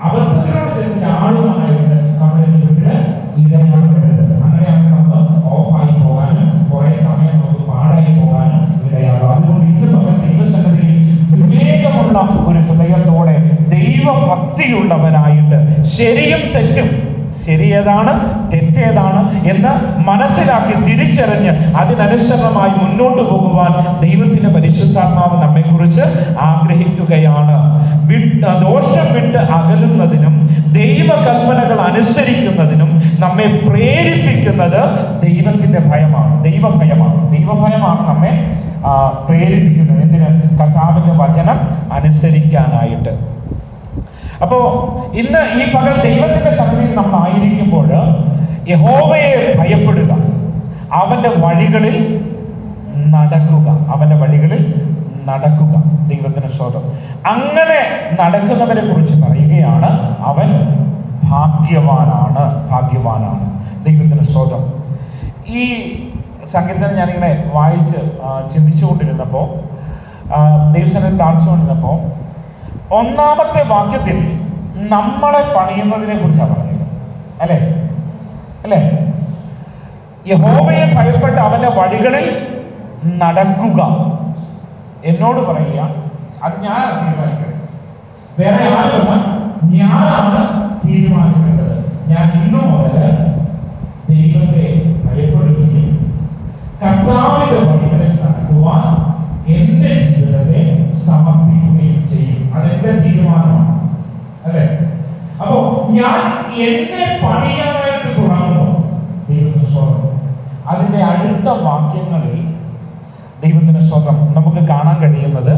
അബദ്ധത്തിനോട് ചെന്ന് ചാടുവാനായിട്ട് നമ്മുടെ ജീവിതത്തില് ഇടയാളപ്പെടരുത്. അങ്ങനെയാണ് സംഭവം ഓഫായി പോകാനും കുറെ സമയം നമുക്ക് പാടായി പോകാനും ഇടയാകും. അതുകൊണ്ട് ഇന്ന് പകൽ ദൈവസന്നിധിയിൽ വിവേകമുള്ള ഒരു ഹൃദയത്തോടെ ദൈവഭക്തിയുള്ളവനായിട്ട് ശരിയും തെറ്റും, ശരിയേതാണ് തെറ്റേതാണ് എന്ന് മനസ്സിലാക്കി തിരിച്ചറിഞ്ഞ് അതിനനുസരണമായി മുന്നോട്ട് പോകുവാൻ ദൈവത്തിന്റെ പരിശുദ്ധാത്മാവ് നമ്മെക്കുറിച്ച് ആഗ്രഹിക്കുകയാണ്. ദോഷം വിട്ട് അകലുന്നതിനും ദൈവകൽപ്പനകൾ അനുസരിക്കുന്നതിനും നമ്മെ പ്രേരിപ്പിക്കുന്നത് ദൈവത്തിന്റെ ഭയമാണ്, ദൈവഭയമാണ്. ദൈവഭയമാണ് നമ്മെ പ്രേരിപ്പിക്കുന്നത്. എന്തിന്? കർത്താവിന്റെ വചനം അനുസരിക്കാനായിട്ട്. അപ്പോ ഇന്ന് ഈ പകൽ ദൈവത്തിന്റെ സന്നിധിയിൽ നമ്മൾ ആയിരിക്കുമ്പോൾ യഹോവയെ ഭയപ്പെടുക, അവന്റെ വഴികളിൽ നടക്കുക, അവന്റെ വഴികളിൽ നടക്കുക. ദൈവത്തിന് സ്തോത്രം. അങ്ങനെ നടക്കുന്നവരെ കുറിച്ച് പറയുകയാണ്, അവൻ ഭാഗ്യവാനാണ്, ഭാഗ്യവാനാണ്. ദൈവത്തിന് സ്തോത്രം. ഈ സങ്കീർത്തനം ഞാനിങ്ങനെ വായിച്ച് ചിന്തിച്ചുകൊണ്ടിരുന്നപ്പോൾ, ദൈവസന്നിധിയിൽ പ്രാർത്ഥിച്ചുകൊണ്ടിരുന്നപ്പോൾ, ഒന്നാമത്തെ വാക്യത്തിൽ നമ്മളെ പണിയുന്നതിനെ കുറിച്ചാണ് പറയുന്നത്. അല്ലേ അല്ലേ? യഹോവയെ ഭയപ്പെട്ട് അവന്റെ വഴികളിൽ നടക്കുക. എന്നോട് പറയുക, അത് ഞാനാണ് തീരുമാനിക്കുന്നത്, വേറെ ആരുമല്ല, ഞാനാണ് തീരുമാനിക്കേണ്ടത്. ഞാൻ ഇന്നു മുതൽ ദൈവത്തെ ഭയപ്പെടുകയും കർത്താവിന്റെ വഴികളിൽ നടക്കുവാൻ എന്റെ ജീവിതത്തെ സമർപ്പിക്കുകയും ചെയ്യും. അതെന്റെ തീരുമാനമാണ്. അല്ലെ? അപ്പോ ഞാൻ എന്നെ പണിയാനായിട്ട് തുടങ്ങുമ്പോൾ ദൈവത്തിന് സ്തോത്രം. അതിന്റെ അടുത്ത വാക്യങ്ങളിൽ ദൈവത്തിന് സ്തോത്രം നമുക്ക് കാണാൻ കഴിയുന്നത്,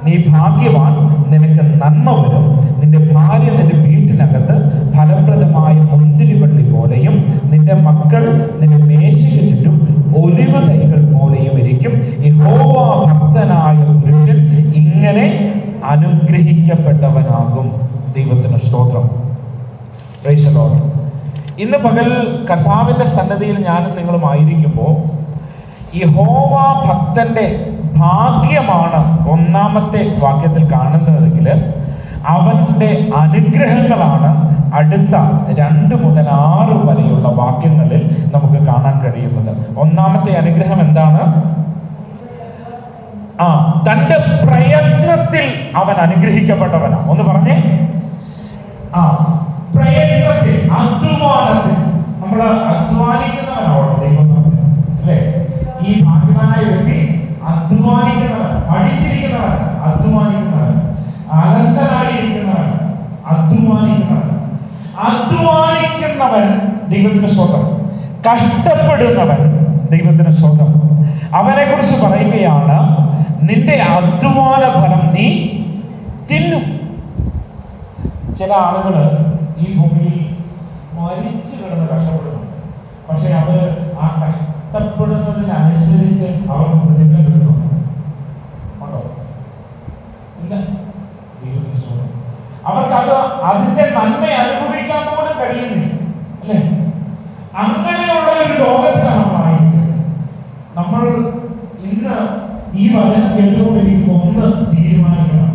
നീ ഭാഗ്യവാൻ, നിനക്ക് നന്മ വരും, നിന്റെ ഭാര്യ നിന്റെ വീട്ടിനകത്ത് ഫലപ്രദമായ മുന്തിരിവള്ളി പോലെയും നിന്റെ മക്കൾ നിന്റെ മേശയ്ക്ക് ചുറ്റും ഒലിവ് തൈകൾ പോലെയും ഇരിക്കും. യഹോവ ഭക്തനായ പുരുഷൻ ഇങ്ങനെ അനുഗ്രഹിക്കപ്പെട്ടവനാകും. ദൈവത്തിന് സ്തോത്രം. Praise the Lord. ഇന്ന് പകൽ കർത്താവിന്റെ സന്നിധിയിൽ ഞാനും നിങ്ങളും ആയിരിക്കുമ്പോൾ യഹോവ ഭക്തന്റെ ഭാഗ്യമാണ് ഒന്നാമത്തെ വാക്യത്തിൽ കാണുന്നതെങ്കിൽ അവന്റെ അനുഗ്രഹങ്ങളാണ് അടുത്ത 2 മുതൽ 6 വരെയുള്ള വാക്യങ്ങളിൽ നമുക്ക് കാണാൻ കഴിയുന്നത്. ഒന്നാമത്തെ അനുഗ്രഹം എന്താണ്? തന്റെ പ്രയത്നത്തിൽ അവൻ അനുഗ്രഹിക്കപ്പെട്ടവനാണ്. ഒന്ന് പറഞ്ഞേ. പ്രയത്നത്തിൽ, അധ്വാനത്തിൽ. നമ്മൾ അധ്വാനിക്കുന്നവനാണോ ദൈവം? അല്ലേ? ഈ ഭാഗ്യവാനായ വ്യക്തി അധ്വാനിക്കുന്നവൻ, പഠിച്ചിരിക്കുന്നവൻ, അധ്വാനിക്കുന്നവൻ, അലസനായിരിക്കുന്നവൻ, അധ്വാനിക്കുന്നവൻ ദൈവത്തിന് സ്വന്തം, കഷ്ടപ്പെടുന്നവൻ ദൈവത്തിന് സ്വന്തം. അവനെ കുറിച്ച് പറയുകയാണ്, നിന്റെ അധ്വാന ഫലം നീ തിന്നും. ചില ആളുകൾ ഈ ഭൂമിയിൽ മരിച്ചു കിടന്ന് കഷ്ടപ്പെടുന്നു. പക്ഷെ അവര് ആ കഷ്ടപ്പെടുന്നതിനനുസരിച്ച് അവർക്ക് പ്രതിഫലം കിട്ടുന്നുണ്ടോ? ഇല്ല. അവർക്കത് അതിന്റെ നന്മ അനുഭവിക്കാൻ പോലും കഴിയുന്നില്ല. അല്ലെ? അങ്ങനെയുള്ള ഒരു ലോകത്തിലാണ് നമ്മളായിരിക്കുന്നത്. നമ്മൾ ഇന്ന് ഈ വചനം കേട്ടുകൊണ്ടിരിക്കുമ്പോൾ ഒന്ന് തീരുമാനിക്കണം,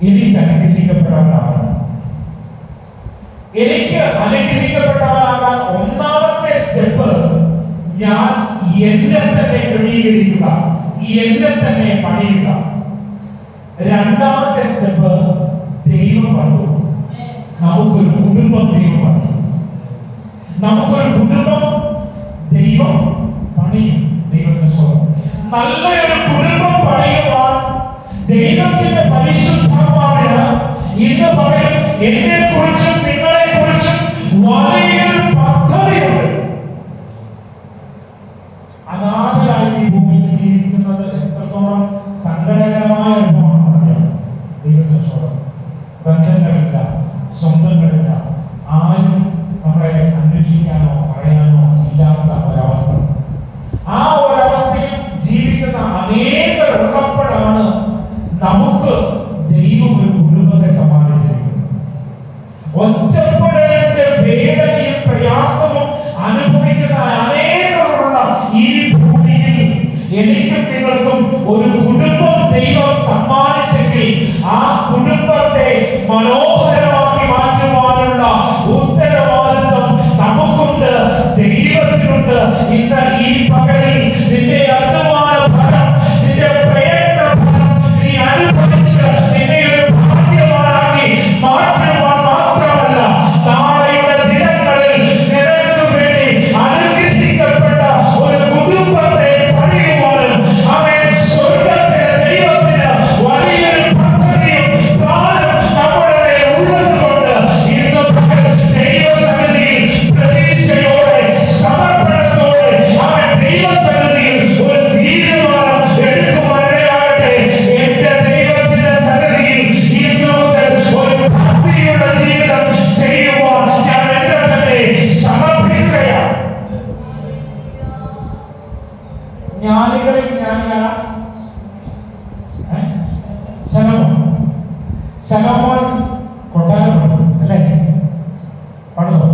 എനിക്ക് അനുഗ്രഹിക്കപ്പെടാനാണ്. എനിക്ക് അനുഗ്രഹിക്കപ്പെട്ടവനാകാൻ ഒന്നാമത്തെ സ്റ്റെപ്പ് ഞാൻ എന്നെ തന്നെ ക്രമീകരിക്കുക, എന്നെ തന്നെ പണിയുക. രണ്ടാമത്തെ സ്റ്റെപ്പ് ദൈവം പണിതു. നമുക്കൊരു കുടുംബം ദൈവം പണിയും. നമുക്കൊരു കുടുംബം ദൈവം പണിയും. ദൈവത്തിന്റെ സ്വന്തം നല്ലൊരു കുടുംബം പണിയുവാൻ ദൈവത്തിന്റെ പരിശുദ്ധാത്മാവിന് ഇന്ന് പകൽ എന്നെ കുറിച്ചും നിങ്ങളെ കുറിച്ചും വലിയൊരു പദ്ധതിയുണ്ട്. അനാഥരായി ഈ ഭൂമിയിൽ ജീവിക്കുന്നത് എത്രത്തോളം സങ്കടകരമായ അനുഭവമാണ്. ദൈവത്തിന്റെ സ്വന്തം ബന്ധങ്ങളില്ല, സ്വന്തങ്ങളില്ല, ആരും നമ്മളെ അന്വേഷിക്കാനോ പറയാനോ ഇല്ലാത്ത ഒരവസ്ഥ. ആ ഒരവസ്ഥയിൽ ജീവിക്കുന്ന അനേകർ ഉള്ളപ്പോഴാണ് നമുക്ക് ദൈവം ഒരു കുടുംബത്തെ സമ്മാനിച്ചിരിക്കുന്നത്. ഒറ്റപ്പെടലിന്റെ വേദനയും പ്രയാസവും ഒരു കുടുംബം ദൈവം സമ്മാനിച്ചെങ്കിൽ ആ കുടുംബത്തെ മനോഹരമാക്കി മാറ്റുവാനുള്ള ഉത്തരവാദിത്വം നമുക്കുണ്ട്, ദൈവത്തിനുണ്ട്. ഇന്ന് ഈ പകലിൽ നിന്റെ അധ്വാന ഫലം, നിന്റെ പ്രയത്ന ഫലം നീ അനുഭവിച്ച് നിന്നെ ഒരു ഭാഗ്യവാനാക്കി മാറ്റുവാൻ മാത്രമല്ല, നാളെയുടെ ദിനങ്ങളിൽ നിനക്ക് വേണ്ടി അനുഗ്രഹിക്കപ്പെട്ട ഒരു കുടുംബത്തെ പണിയുവാനും അവൻ സ്വർഗ്ഗത്തിലെ ദൈവത്തിന് വലിയൊരു പദ്ധതിയും പ്ലാനും നമ്മുടെ മേൽ ഉള്ളതുകൊണ്ട് ഇന്ന് ദൈവസന്നിധിയിൽ പ്രതീക്ഷയോടെ സമർപ്പണത്തോടെ അവൻ ദൈവസന്നിധിയിൽ ഒരു തീരുമാനം എടുക്കുവാനിടയാകട്ടെ. എന്റെ ദൈവത്തിന്റെ സന്നിധിയിൽ ഇന്നു മുതൽ ഒരു ഭക്തിയുള്ള ജീവിതം ചെയ്യുവാൻ ഞാൻ എന്നെ തന്നെ സമർപ്പിക്കുകയാണ്. ജ്ഞാനികളിൽ ജ്ഞാനിയാണ് ശലോമോൻ. കൊട്ടാരം പണിതു അല്ലേ? പണിതോ?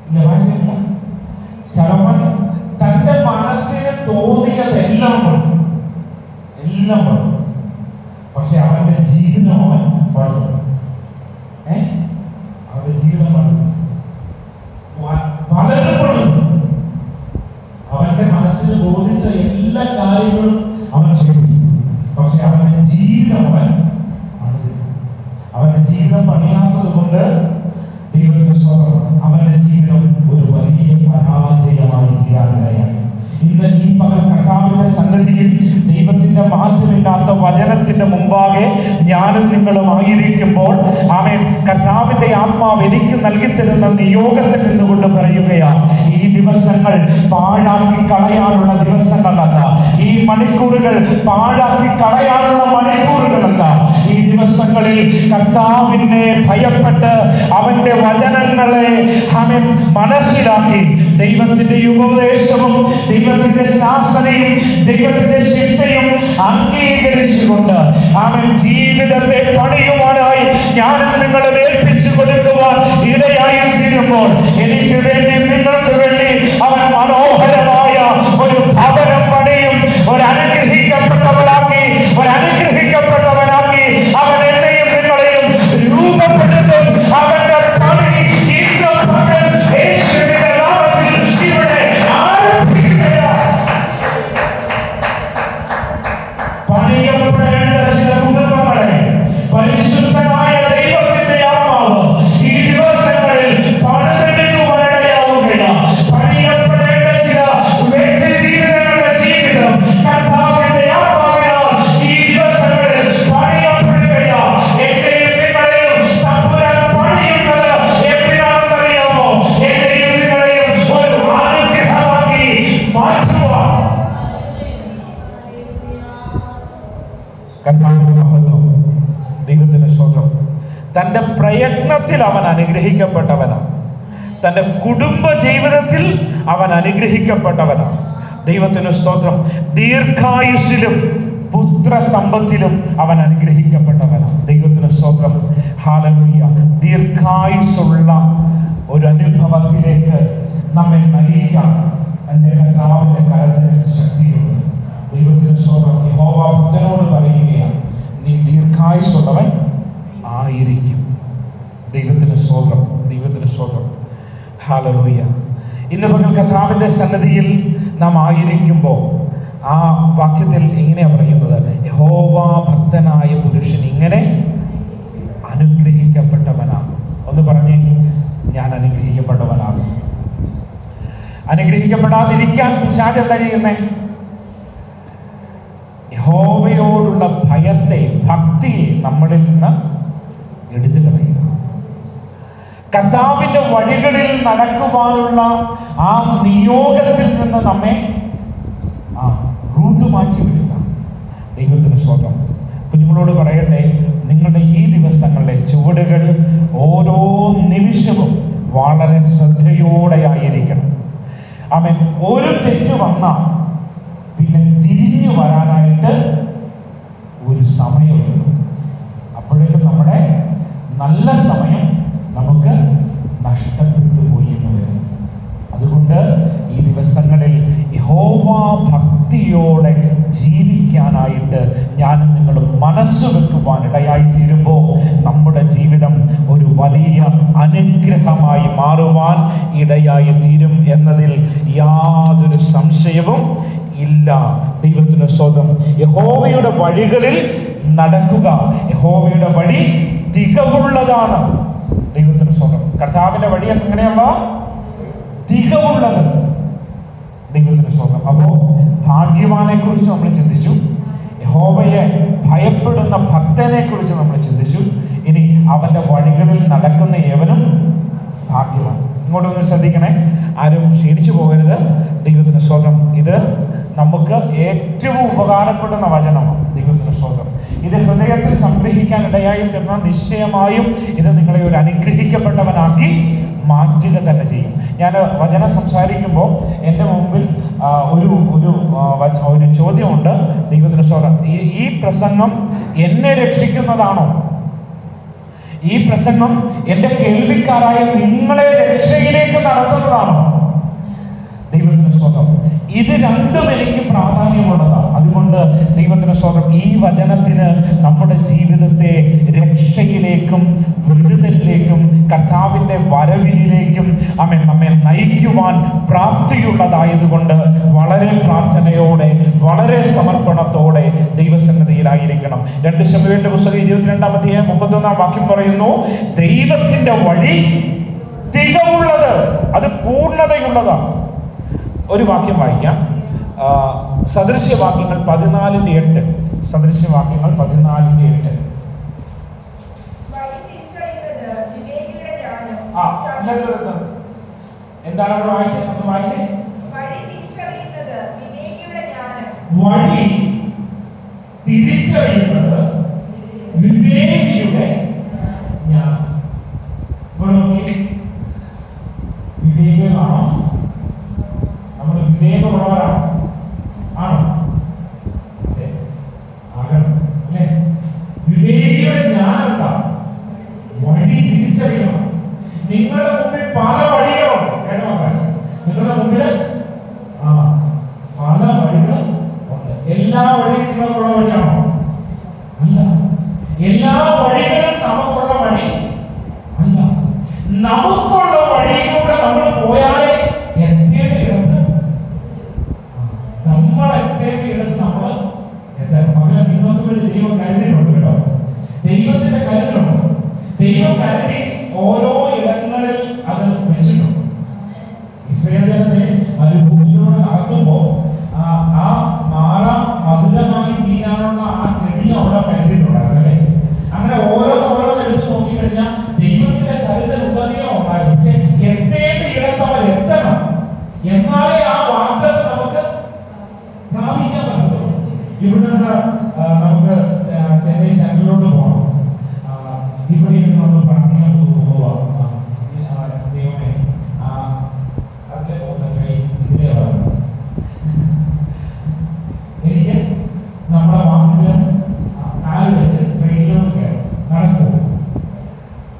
ഇല്ല, വായിച്ചിട്ടില്ല. ശലോമോൻ തന്റെ മനസ്സിന് തോന്നിയതെല്ലാം പണിതു, എല്ലാം പണിതു. പക്ഷെ അവന്റെ ജീവിതം അവൻ പണിതു. അവന്റെ ജീവിതം പണിതു, പലരും പണിതു. അവന്റെ മനസ്സിന് ബോധിച്ച എല്ലാ കാര്യങ്ങളും അവൻ ചെയ്തു. പക്ഷെ അവന്റെ ജീവിതം അവന്റെ ജീവിതം പണിയാത്തത് കൊണ്ട് ദൈവത്തിന്റെ സ്വന്തം അവന്റെ ജീവിതം ഒരു വലിയ പരാജയമായി തീരാനിടയായി. ഇന്ന് ഈ പകൽ കർത്താവിന്റെ സന്നിധിയിൽ ദൈവത്തിന്റെ മാറ്റമില്ലാത്ത വചനത്തിന്റെ മുമ്പാകെ ഞാനും നിങ്ങളും ആയിരിക്കുമ്പോൾ ആമേൻ, കർത്താവിന്റെ ആത്മാവ് എനിക്ക് നൽകിത്തരുന്ന നിയോഗത്തിൽ നിന്നുകൊണ്ട് പറയുകയാണ്, ഈ ദിവസങ്ങൾ പാഴാക്കി കളയാനുള്ള ദിവസങ്ങളല്ല, ഈ മണിക്കൂറുകൾ പാഴാക്കി കളയാനുള്ള മണിക്കൂറുകളല്ല. ഈ ദിവസങ്ങളിൽ കർത്താവിനെ ഭയപ്പെട്ട് അവന്റെ വചനങ്ങളെ ആമേൻ മനസ്സിലാക്കി ദൈവത്തിന്റെ ഉപദേശവും ദൈവത്തിന്റെ ശാസനയും ദൈവത്തിന്റെ ശിക്ഷയും അംഗീകരിച്ചുകൊണ്ട് അവൻ ജീവിതത്തെ പണിയുവാനായി ഞാനും നിങ്ങളെ ഏൽപ്പിച്ചു കൊടുക്കുവാൻ ഇടയായി തീരുമ്പോൾ എനിക്ക് വേണ്ടി നിങ്ങൾക്ക് വേണ്ടി അവൻ മനോഹരമായ ഒരു ഭവനം പണിയും. ഒരു അനുഗ്രഹിക്കപ്പെട്ടവനാക്കി അവൻ എന്നെയും നിങ്ങളെയും രൂപപ്പെടുത്തും. അവന്റെ പണി ഇന്ന് പകൽ യേശുവിന്റെ നാമത്തിൽ ഇവിടെ ആരംഭിക്കുകയാണ്. പണിയപ്പെടേണ്ട ചില കുടുംബങ്ങളെ പരിശുദ്ധമായ ദൈവത്തിന്റെ ആത്മാവ് ഈ ദിവസങ്ങളിൽ പണിതെടുക്കുവാനിടയാവുകയാണ്. പണിയപ്പെടേണ്ട ചില വ്യക്തി ജീവിതങ്ങളുടെ ജീവിതം കർത്താവിന്റെ ആത്മാവിനാൽ ഈ ദിവസങ്ങളിൽ പണിയപ്പെടുകയാണ്. എന്റെയും നിങ്ങളെയും തമ്പുരാൻ പണിയുന്നത് എന്തിനാണെന്നറിയാമോ? എന്റെയും നിങ്ങളെയും ഒരു അനുഗ്രഹമാക്കി മാറ്റുവാൻ. കർത്താവിന്റെ മഹത്വം, ദൈവത്തിന്റെ സ്തോത്രം. തന്റെ പ്രയത്നത്തിൽ അവൻ അനുഗ്രഹിക്കപ്പെട്ടവനാണ്. തന്റെ കുടുംബ ജീവിതത്തിൽ അവൻ അനുഗ്രഹിക്കപ്പെട്ടവനാണ്. ദൈവത്തിന് സ്തോത്രം. ദീർഘായുസ്സിലും പുത്രസമ്പത്തിലും അവൻ അനുഗ്രഹിക്കപ്പെട്ടവനാണ്. ദൈവത്തിന് സ്തോത്രം. ഹല്ലേലൂയ. ദീർഘായുസ്സുള്ള ഒരു അനുഭവത്തിലേക്ക് നമ്മെ നയിക്കാൻ എൻ്റെ കർത്താവിന്റെ കരത്തിന് ശക്തിയുണ്ട്. ദൈവത്തിന് സ്തോത്രം. യഹോവ ഭക്തനോട് പറയുകയാണ്, നീ ദീർഘായുസ്സുള്ളവൻ ആയിരിക്കും. ദൈവത്തിന് സ്തോത്രം. ദൈവത്തിന് സ്തോത്രം. ഹല്ലേലൂയ. ഇന്ന് പകൽ കർത്താവിന്റെ സന്നിധിയിൽ നാം ആയിരിക്കുമ്പോൾ ആ വാക്യത്തിൽ ഇങ്ങനെയാണ് പറയുന്നത്, യഹോവ ഭക്തനായ പുരുഷൻ ഇങ്ങനെ അനുഗ്രഹിക്കപ്പെട്ടവനാണ്. ഒന്ന് പറഞ്ഞേ, ഞാൻ അനുഗ്രഹിക്കപ്പെട്ടവനാണ്. അനുഗ്രഹിക്കപ്പെടാതിരിക്കാൻ പിശാച് എന്താ ചെയ്യുന്നേ? യഹോവയോടുള്ള ഭയത്തെ, ഭക്തിയെ നമ്മളിൽ നിന്ന് എടുത്തു കളയുക. കർത്താവിന്റെ വഴികളിൽ നടക്കുവാനുള്ള ആ നിയോഗത്തിൽ നിന്ന് നമ്മെ റൂട്ട് മാറ്റി വിടുക. ദൈവത്തിന് സ്തോത്രം. കുഞ്ഞുങ്ങളോട് പറയട്ടെ, നിങ്ങളുടെ ഈ ദിവസങ്ങളിലെ ചുവടുകൾ ഓരോ നിമിഷവും വളരെ ശ്രദ്ധയോടെ ആയിരിക്കണം. ആമേൻ. ഒരു തെറ്റ് വന്നാൽ പിന്നെ തിരിഞ്ഞു വരാനായിട്ട് ഒരു സമയമുണ്ട്. അപ്പോഴേക്കും നമ്മുടെ നല്ല സമയം നമുക്ക് നഷ്ടപ്പെട്ടു പോയി എന്ന് വരും. അതുകൊണ്ട് ഈ ദിവസങ്ങളിൽ യഹോവ ഭക്തി ഭക്തിയോടെ ജീവിക്കാനായിട്ട് ഞാനും നിങ്ങളും മനസ്സ് വെക്കുവാൻ ഇടയായി തീരുമ്പോൾ നമ്മുടെ ജീവിതം ഒരു വലിയ അനുഗ്രഹമായി മാറുവാൻ ഇടയായി തീരും എന്നതിൽ യാതൊരു സംശയവും ഇല്ല. ദൈവത്തിന് സ്തോത്രം. യഹോവയുടെ വഴികളിൽ നടക്കുക. യഹോവയുടെ വഴി തികവുള്ളതാണ്. ദൈവത്തിന് സ്തോത്രം. കർത്താവിന്റെ വഴി എങ്ങനെയുള്ള തികവുള്ളത്. ദൈവത്തിന് സ്തോത്രം. അപ്പോൾ ഭാഗ്യവാനെ കുറിച്ച് നമ്മൾ ചിന്തിച്ചു, യഹോവയെ ഭയപ്പെടുന്ന ഭക്തനെ കുറിച്ച് നമ്മൾ ചിന്തിച്ചു. ഇനി അവന്റെ വഴികളിൽ നടക്കുന്ന ഏവനും ഭാഗ്യവാൻ. ഇങ്ങോട്ടൊന്ന് ശ്രദ്ധിക്കണേ, ആരും ക്ഷീണിച്ചു പോകരുത്. ദൈവത്തിന് സ്തോത്രം. ഇത് നമുക്ക് ഏറ്റവും ഉപകാരപ്പെടുന്ന വചനമാണ്. ദൈവത്തിന് സ്തോത്രം. ഇത് ഹൃദയത്തിൽ സംഗ്രഹിക്കാൻ ഇടയായി തീർന്ന നിശ്ചയമായും ഇത് നിങ്ങളെ ഒരു അനുഗ്രഹിക്കപ്പെട്ടവനാക്കി മാറ്റുക തന്നെ ചെയ്യും. ഞാൻ വചനം സംസാരിക്കുമ്പോൾ എൻ്റെ മുമ്പിൽ ഒരു ചോദ്യമുണ്ട്. ദൈവത്തിന് സ്തോത്രം. ഈ പ്രസംഗം എന്നെ രക്ഷിക്കുന്നതാണോ? ഈ പ്രസംഗം എൻ്റെ കേൾവിക്കാരായ നിങ്ങളെ രക്ഷയിലേക്ക് നടത്തുന്നതാണോ? ദൈവത്തിന് സ്തോത്രം. ഇത് രണ്ടും എനിക്ക് പ്രാധാന്യമുള്ളതാണ്. അതുകൊണ്ട് ദൈവത്തിന് സ്തോത്രം. ഈ വചനത്തിന് നമ്മുടെ ജീവിതത്തെ രക്ഷയിലേക്കും വിടുതലിലേക്കും കർത്താവിൻ്റെ വരവിലേക്കും നമ്മെ നയിക്കുവാൻ പ്രാപ്തിയുള്ളതായതുകൊണ്ട് വളരെ പ്രാർത്ഥനയോടെ വളരെ സമർപ്പണത്തോടെ ദൈവസന്നിധിയിലായിരിക്കണം. 2 ശമൂവേലിന്റെ പുസ്തകം 22-ാം അധ്യായം 31-ാം വാക്യം പറയുന്നു, ദൈവത്തിന്റെ വഴി തികവുള്ളത്, അത് പൂർണ്ണതയുള്ളതാണ്. ഒരു വാക്യം വായിക്കാം. സദൃശ്യവാക്യങ്ങൾ 14:8. സദൃശ്യവാക്യങ്ങൾ 14:8. എന്താണ് അവിടെ വായിച്ചത്? ഒന്ന് വായിച്ചേ. വഴി തിരിച്ചറിയുന്നത് വിവേകിയുടെ ജ്ഞാനം. വിവേകികളാണോ? നമ്മൾ വിവേകമുള്ളവരാണോ? ആണോ? ആകണം അല്ലേ? വിവേകിയുടെ ജ്ഞാനം എന്താ? വഴി തിരിച്ചറിയണം. നിങ്ങളുടെ മുമ്പിൽ പല വഴികളുണ്ട്. കേട്ടോ, നിങ്ങളുടെ മുമ്പിൽ പല വഴികൾ ഉണ്ട്. എല്ലാ വഴിയും നിങ്ങൾക്കുള്ള വഴിയാണോ? അല്ല. എല്ലാ വഴികളും നമുക്കുള്ള വഴി അല്ല. നമുക്കുള്ള വഴിയിലൂടെ നമ്മൾ പോയാലേ എത്തേണ്ട ഇടത്ത് നമ്മൾ എത്തേണ്ട മകളെ നിങ്ങൾക്ക് വേണ്ടി ദൈവം കരുതിയിട്ടുണ്ട്. കേട്ടോ, ദൈവത്തിന്റെ കരുതലുണ്ട്. ദൈവം കരുതി ഓരോ ഇടങ്ങളിൽ അത് വെച്ചിട്ടുണ്ട്. ഇസ്രായേൽ ജനത്തെ ഭൂമിയിലൂടെ നടത്തുമ്പോൾ ആ മാറ മധുരമായി തീരാനുള്ള ആ ചെടി അവിടെ കരുതിയിട്ടുണ്ടായിരുന്നു അല്ലേ? അങ്ങനെ ഓരോന്ന് എടുത്തു നോക്കിക്കഴിഞ്ഞാൽ ദൈവത്തിന്റെ കരുതൽ ഉടനീളം ഉണ്ടായിരുന്നു. പക്ഷെ എത്തേണ്ട ഇടത്ത് അവർ എത്തണം, എന്നാലേ ആ വാഗ്ദത്തം നമുക്ക് പ്രാപിക്കാൻ പറ്റത്തുള്ളൂ. ഇവിടെ നമുക്ക് ചെന്നൈ സെൻട്രലിലോട്ട് പോകണം. ഇവിടെ നമ്മൾ പ്രാർത്ഥിക്കാൻ പോവാം. ദൈവമേ അതിലെ പോകുന്ന കൈ ഇതിലേ വരണം. എനിക്ക് നമ്മുടെ വാഹനത്തിൽ കാല് വെച്ച് ട്രെയിനിലോട്ട് കയറും. നടക്കും.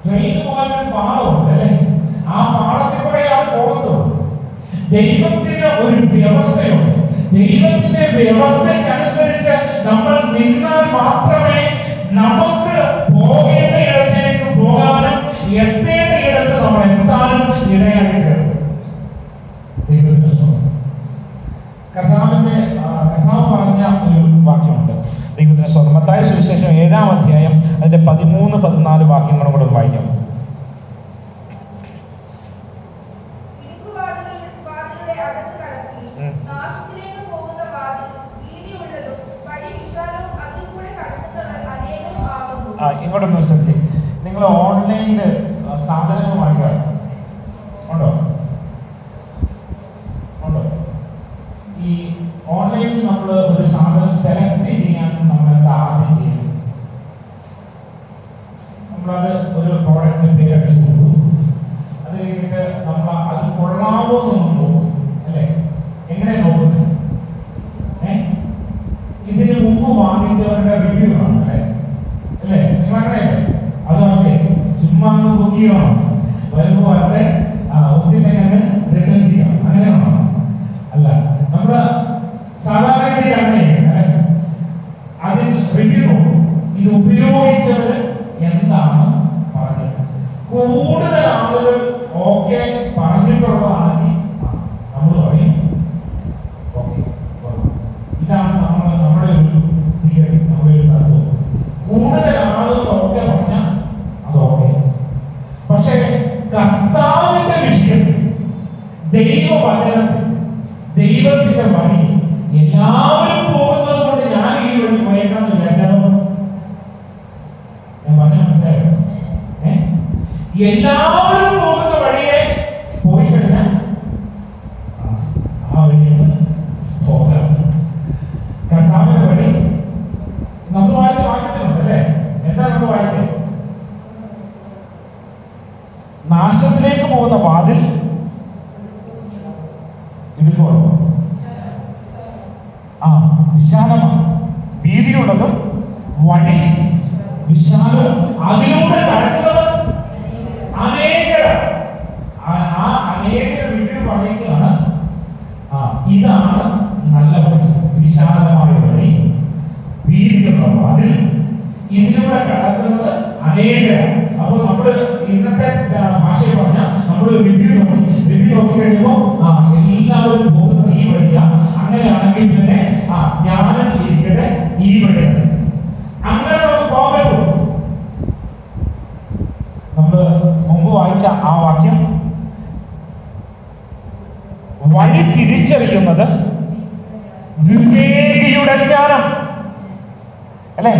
ട്രെയിനിൽ പോകാൻ ഒരു പാളമുണ്ട് അല്ലേ? ആ പാളത്തിൽ കൂടെ അത് പോകത്തുള്ളൂ. ദൈവത്തിന് ഒരു വ്യവസ്ഥയുണ്ട്. ദൈവത്തിന്റെ വ്യവസ്ഥയ്ക്കനുസരിച്ച് നമ്മൾ നിന്നാൽ മാത്രമേ നമുക്ക് പോകേണ്ട ഇടത്തേക്ക് പോകാനും എത്തേണ്ട ഇടത്ത് നമ്മൾ എത്താനും ഇടയായിട്ട്. കർത്താവ് പറഞ്ഞ ഒരു വാക്യമുണ്ട്. ദൈവത്തിന്റെ സ്വന്തം മത്തായി സുവിശേഷം 7-ാം അധ്യായം അതിന്റെ 13-14 വാക്യങ്ങളും കൂടെ വായിക്കാം. ഇങ്ങോട്ടൊന്ന് ശ്രദ്ധിക്കും. നിങ്ങൾ ഓൺലൈനിൽ സാധനങ്ങൾ വാങ്ങിക്കാറ് ഉണ്ടോ? ഈ ഓൺലൈനിൽ നമ്മൾ ഒരു സാധനം സെലക്ട് ചെയ്യാൻ നമ്മൾ എന്താ ആദ്യം ചെയ്യുന്നത്? നമ്മളത് ഒരു പ്രോഡക്റ്റിന്റെ പേര് അടിച്ചു കൊടുക്കും. അത് കഴിഞ്ഞിട്ട് നമ്മൾ അത് കൊള്ളാമോ എന്നൊന്നും നോക്കും അല്ലേ? എങ്ങനെ നോക്കുന്നത്? ഇതിന് മുമ്പ് വാങ്ങിച്ചവരുടെ റിവ്യൂ ആണ് അല്ലേ? അല്ലേ? നിങ്ങളങ്ങനെ അതല്ലേ ചുമ്മാ ബുക്ക് ചെയ്യണം, വരുമ്പോൾ അവരുടെ ഒത്തിരി റിട്ടേൺ ചെയ്യണം, അങ്ങനെയാണോ? അല്ല. നമ്മുടെ സാധാരണ ദൈവത്തിന്റെ വഴി എല്ലാവരും പോകുന്നത് കൊണ്ട് ഞാൻ ഈ വഴി പോയേക്കാന്ന് വിചാരിച്ചാലോ? ഞാൻ പറഞ്ഞ മനസ്സിലായോ? എല്ലാവരും പോകുന്ന വഴിയെ പോയി കഴിഞ്ഞാൽ ആ വഴിയാണ് പോകാം. കർത്താവിന്റെ വഴി നമ്മൾ വായിച്ച വാക്യത്തിലുണ്ട് അല്ലേ? എന്താ നമ്മൾ വായിച്ചത്? നാശത്തിലേക്ക് പോകുന്ന വാതിൽ ഇടുക്കോളൂ വിശാലമാണ്, വീതിയുള്ളതും വഴി വിശാലം, അതിലൂടെ കടക്കുന്നവർ അനേകരാണ്. ആ അനേകർ റിവ്യൂ പറയുകയാണ്, ഇതാണ് നല്ല വഴി, വിശാലമായ വഴി, വീതിയുള്ള വാതിൽ, ഇതിലൂടെ കടക്കുന്നത് അനേകരാണ്. അപ്പോൾ നമ്മൾ ഇന്നത്തെ ഭാഷയിൽ പറഞ്ഞാൽ നമ്മൾ റിവ്യൂ നോക്കി കഴിയുമ്പോൾ എല്ലാവരും പോകുന്നത് ഈ വഴിയാണ്. അങ്ങനെയാണെങ്കിൽ പിന്നെ ഞാനും ഇരിക്കട്ടെ ഈ വഴിയാണ്. അങ്ങനെ നമുക്ക് പോകാൻ പറ്റും. നമ്മൾ മുമ്പ് വായിച്ച ആ വാക്യം, വഴി തിരിച്ചറിയുന്നത് വിവേകിയുടെ ജ്ഞാനം അല്ലേ?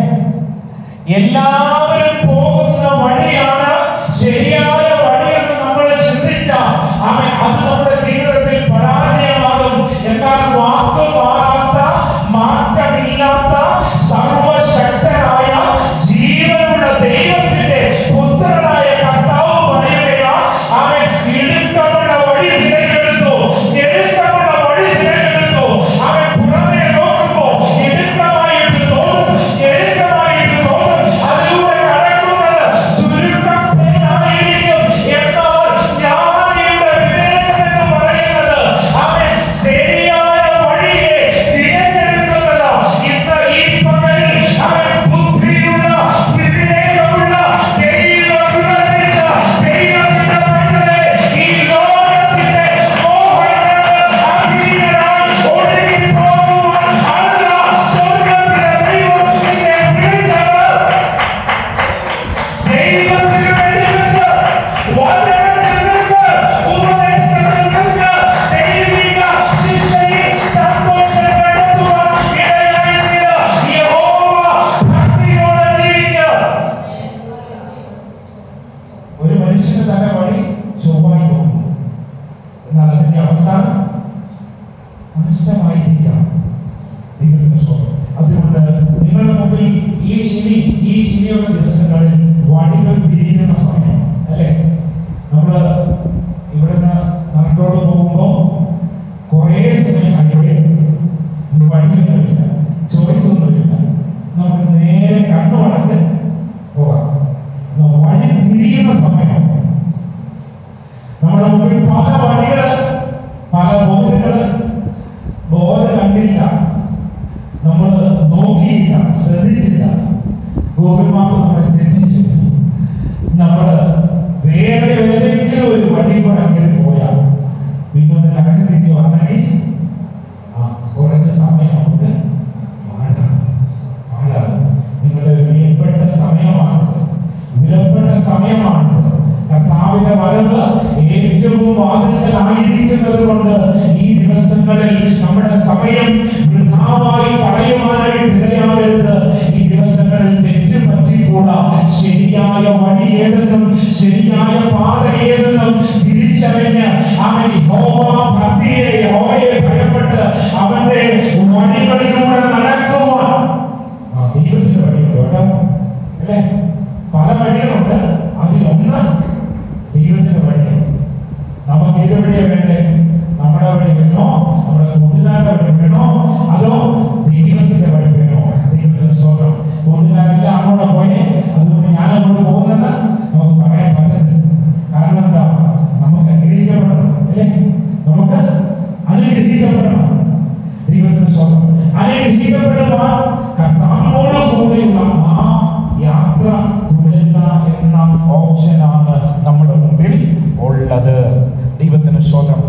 എല്ലാവരും പോകുന്ന വഴിയാണ് ശരിയായ വഴിയെന്ന് നമ്മൾ ചിന്തിച്ചാൽ അത് നമ്മുടെ ജീവിതത്തിൽ പരാജയമാകും. എന്നാൽ വാക്ക് മാറാത്ത, മാറ്റമില്ലാത്ത, സർവശക്തനായ ജീവനുള്ള ദൈവത്തിന്റെ പുത്രനായ കർത്താവ് പറയുകയാണ്, അവൻ ഇടുക്കമുള്ള വഴി തിരഞ്ഞെടുത്തു, ഞെരുക്കമുള്ള വഴി തിരഞ്ഞെടുത്തു. അവൻ പുറമെ നോക്കുമ്പോൾ ഇടുക്കമായിട്ട് തോന്നും, ഞെരുക്കമായിട്ട് തോന്നും, അതിലൂടെ കടക്കുന്നത് ചുരുക്കം പേരായിരിക്കും. എന്നാൽ ജ്ഞാനിയുടെ വിവേകം എന്ന് പറയുന്നത് അവൻ ശരിയായ വഴിയെ തിരഞ്ഞെടുക്കുന്നതല്ല. ഇന്ന് ഈ പകലിൽ അവൻ ബുദ്ധിയുള്ള, വിവേകമുള്ള, ദൈവത്തിനറിയിച്ച ദൈവത്തിന്റെ മക്കളെ ഈ ലോകത്തിന്റെ മോഹങ്ങൾക്ക് അധീനരായി ഒഴുകിപ്പോകുവാൻ അല്ല സ്വർഗ്ഗത്തിലെ ദൈവം നിന്നെ വിളിച്ചത്. ദൈവത്തിന് വേണ്ടി വെച്ച്, വചനത്തിൽ നിന്ന്, ഉപദേശത്തിൽ നിന്ന് ദൈവിക ശിക്ഷയിൽ സന്തോഷം കണ്ടെത്തുവാൻ ഇടയായിത്തീരുക. യഹോവ ഭക്തിയോടെ ജീവിക്കുക. ഒരു മനുഷ്യന് തന്നെ വഴി ചൊവ്വായി പോകും, എന്നാൽ അതിന്റെ അവസാനം നഷ്ടമായിരിക്കാം. ദൈവത്തിന്റെ സ്വന്തം. അതുകൊണ്ട് നിങ്ങളുടെ മുമ്പിൽ ഇനിയുള്ള ദിവസങ്ങളിൽ വഴികൾ പിരിയുന്ന സമയം അല്ലേ? നമ്മൾ ഇവിടുന്ന് നാട്ടിലോട്ട് പോകുമ്പോൾ കുറേ സമയം ഹൈവേ വഴിയൊന്നുമില്ല, ചോയ്സ് ഒന്നുമില്ല, നമുക്ക് നേരെ കണ്ണു അടച്ച് പോകാം. വഴി തിരിയുന്ന സമയം നമ്മുടെ മുമ്പിൽ പല വഴികൾ, പല ബോർഡ് കണ്ടില്ല, നമ്മൾ നോക്കിയില്ല, ശ്രദ്ധിച്ചില്ല, ഗൂഗിൾ മാപ്പ് നമ്മളെ തെറ്റിച്ചു. നമ്മൾ വേറെ ഏതെങ്കിലും ഒരു വഴി കൂടെ കയറി പോയാൽ പിന്നെ ഒന്ന് കടന്നു തിരിഞ്ഞ് വന്നെങ്കിൽ കുറച്ച് സമയം നമുക്ക് പാടാണ്. നിങ്ങളുടെ വിലപ്പെട്ട സമയമാണ്, വിലപ്പെട്ട സമയമാണ്. കർത്താവിന്റെ വരവ് ഏറ്റവും വാതിൽക്കലായിരിക്കുന്നത് കൊണ്ട് ഈ ദിവസങ്ങളിൽ നമ്മുടെ സമയം വൃഥാവായി കളയുവാനായിട്ട് ഇടയാകരുത്. ഈ ദിവസങ്ങളിൽ തെറ്റ് പറ്റിക്കൂടാ. ശരിയായ വഴി ഏതെന്നും ശരിയായ പാത ഏതെന്നും തിരിച്ചറിഞ്ഞ് അവൻ യഹോവയെ ഭയപ്പെട്ട് അവന്റെ വഴികളിലൂടെ നടക്കുവാൻ ദൈവത്തിന്റെ വഴിയുണ്ട് കേട്ടോ അല്ലേ? പല വഴികളുണ്ട്, അതിലൊന്ന് ദൈവത്തിന്റെ വഴിയാണ്. നമുക്ക് ഏത് വഴിയാണ് വേണ്ടേ? നമ്മുടെ വഴി വേണോ, നമ്മുടെ കൂട്ടുകാരുടെ വഴി വേണോ, അതോ ദൈവത്തിന്റെ വഴി വേണോ? ദൈവത്തിന്റെ സ്വന്തം കൂട്ടുകാരെല്ലാം അങ്ങോട്ട് പോയേ, അതുകൊണ്ട് ഞാൻ അങ്ങോട്ട് പോകുന്നത് നമുക്ക് പറയാൻ പറ്റുന്നില്ല. കാരണം എന്താ? നമുക്ക് അനുഗ്രഹിക്കപ്പെടണം അല്ലേ? നമുക്ക് അനുഗ്രഹിക്കപ്പെടണം. ദൈവത്തിന്റെ സ്വന്തം അനുഗ്രഹിക്കപ്പെടുവാൻ കർത്താവിനോട് കൂടെയുള്ള ആ യാത്ര തുടരുക എന്ന ഓപ്ഷനാണ് നമ്മുടെ മുമ്പിൽ ഉള്ളത്. ദൈവത്തിന് സ്വന്തം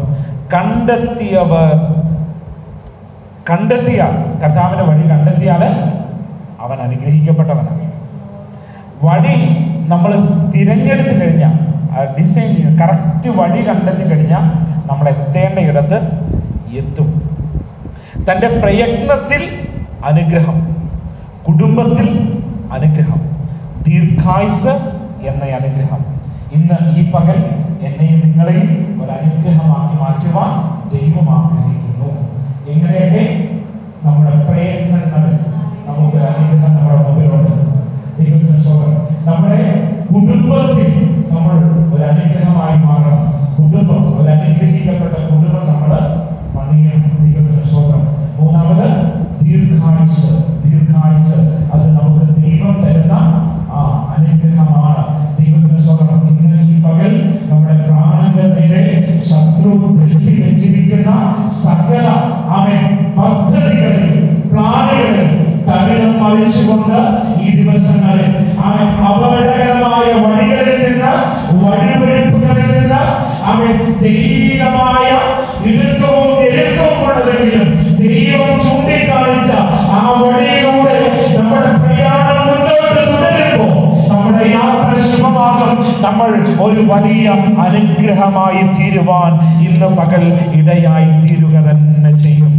കണ്ടെത്തിയ കർത്താവിന്റെ വഴി കണ്ടെത്തിയാൽ അവൻ അനുഗ്രഹിക്കപ്പെട്ടവനാണ്. വഴി നമ്മൾ തിരഞ്ഞെടുത്ത് കഴിഞ്ഞാൽ, ഡിസൈൻ ചെയ്ത് കറക്റ്റ് വഴി കണ്ടെത്തി കഴിഞ്ഞാൽ നമ്മൾ എത്തേണ്ട ഇടത്ത് എത്തും. തൻ്റെ പ്രയത്നത്തിൽ അനുഗ്രഹം, കുടുംബത്തിൽ അനുഗ്രഹം, ദീർഘായുസ് എന്ന അനുഗ്രഹം. ഇന്ന് ഈ പകൽ എന്നെയും നിങ്ങളെയും ഒരു അനുഗ്രഹമാക്കി മാറ്റുവാൻ ദൈവം ആഗ്രഹിക്കുന്നു. എങ്ങനെയൊക്കെ? നമ്മുടെ പ്രയത്നങ്ങളിൽ നമുക്കൊരു അനുഗ്രഹം നമ്മുടെ മുമ്പിലുണ്ട്. ദൈവത്തിന് സ്തോത്രം. നമ്മുടെ കുടുംബത്തിൽ നമ്മൾ ഒരു അനുഗ്രഹമായി മാറണം. കുടുംബം, ഒരു അനുഗ്രഹിക്കപ്പെട്ട കുടുംബം നമ്മൾ പണിയണം. ദൈവത്തിന് സ്തോത്രം. മൂന്നാമത് ദീർഘായുസ്. ദീർഘായുസ് അത് നമുക്ക് ദൈവം തരുന്ന അനുഗ്രഹമാണ്. ദൈവത്തിന് സ്തോത്രം. ഇന്ന് ഈ പകൽ നമ്മുടെ പ്രാണന്റെ നേരെ ശത്രു ദൃഷ്ടി വെച്ചിരിക്കുന്ന സകല പദ്ധതികളിൽ, പ്ലാനുകളിൽ തകിടം മറിച്ചുകൊണ്ട് ഈ ദിവസങ്ങളിൽ അപകടകരമായ വഴികളിൽ നിന്ന്, വഴിവെഴുപ്പുകളിൽ നിന്ന് ദൈവികമായ ഇടുക്കവും ഞെരുക്കവും ഉള്ളതെങ്കിലും ദൈവം ചൂണ്ടിക്കാണിച്ച ആ വഴിയിലൂടെ നമ്മുടെ പ്രയാണം മുന്നോട്ട് തുടരുമ്പോൾ നമ്മുടെ യാത്ര ശുഭമാകും. നമ്മൾ ഒരു വലിയ അനുഗ്രഹമായി തീരുവാൻ ഇന്ന് പകൽ ഇടയായി തീരുക തന്നെ ചെയ്യും.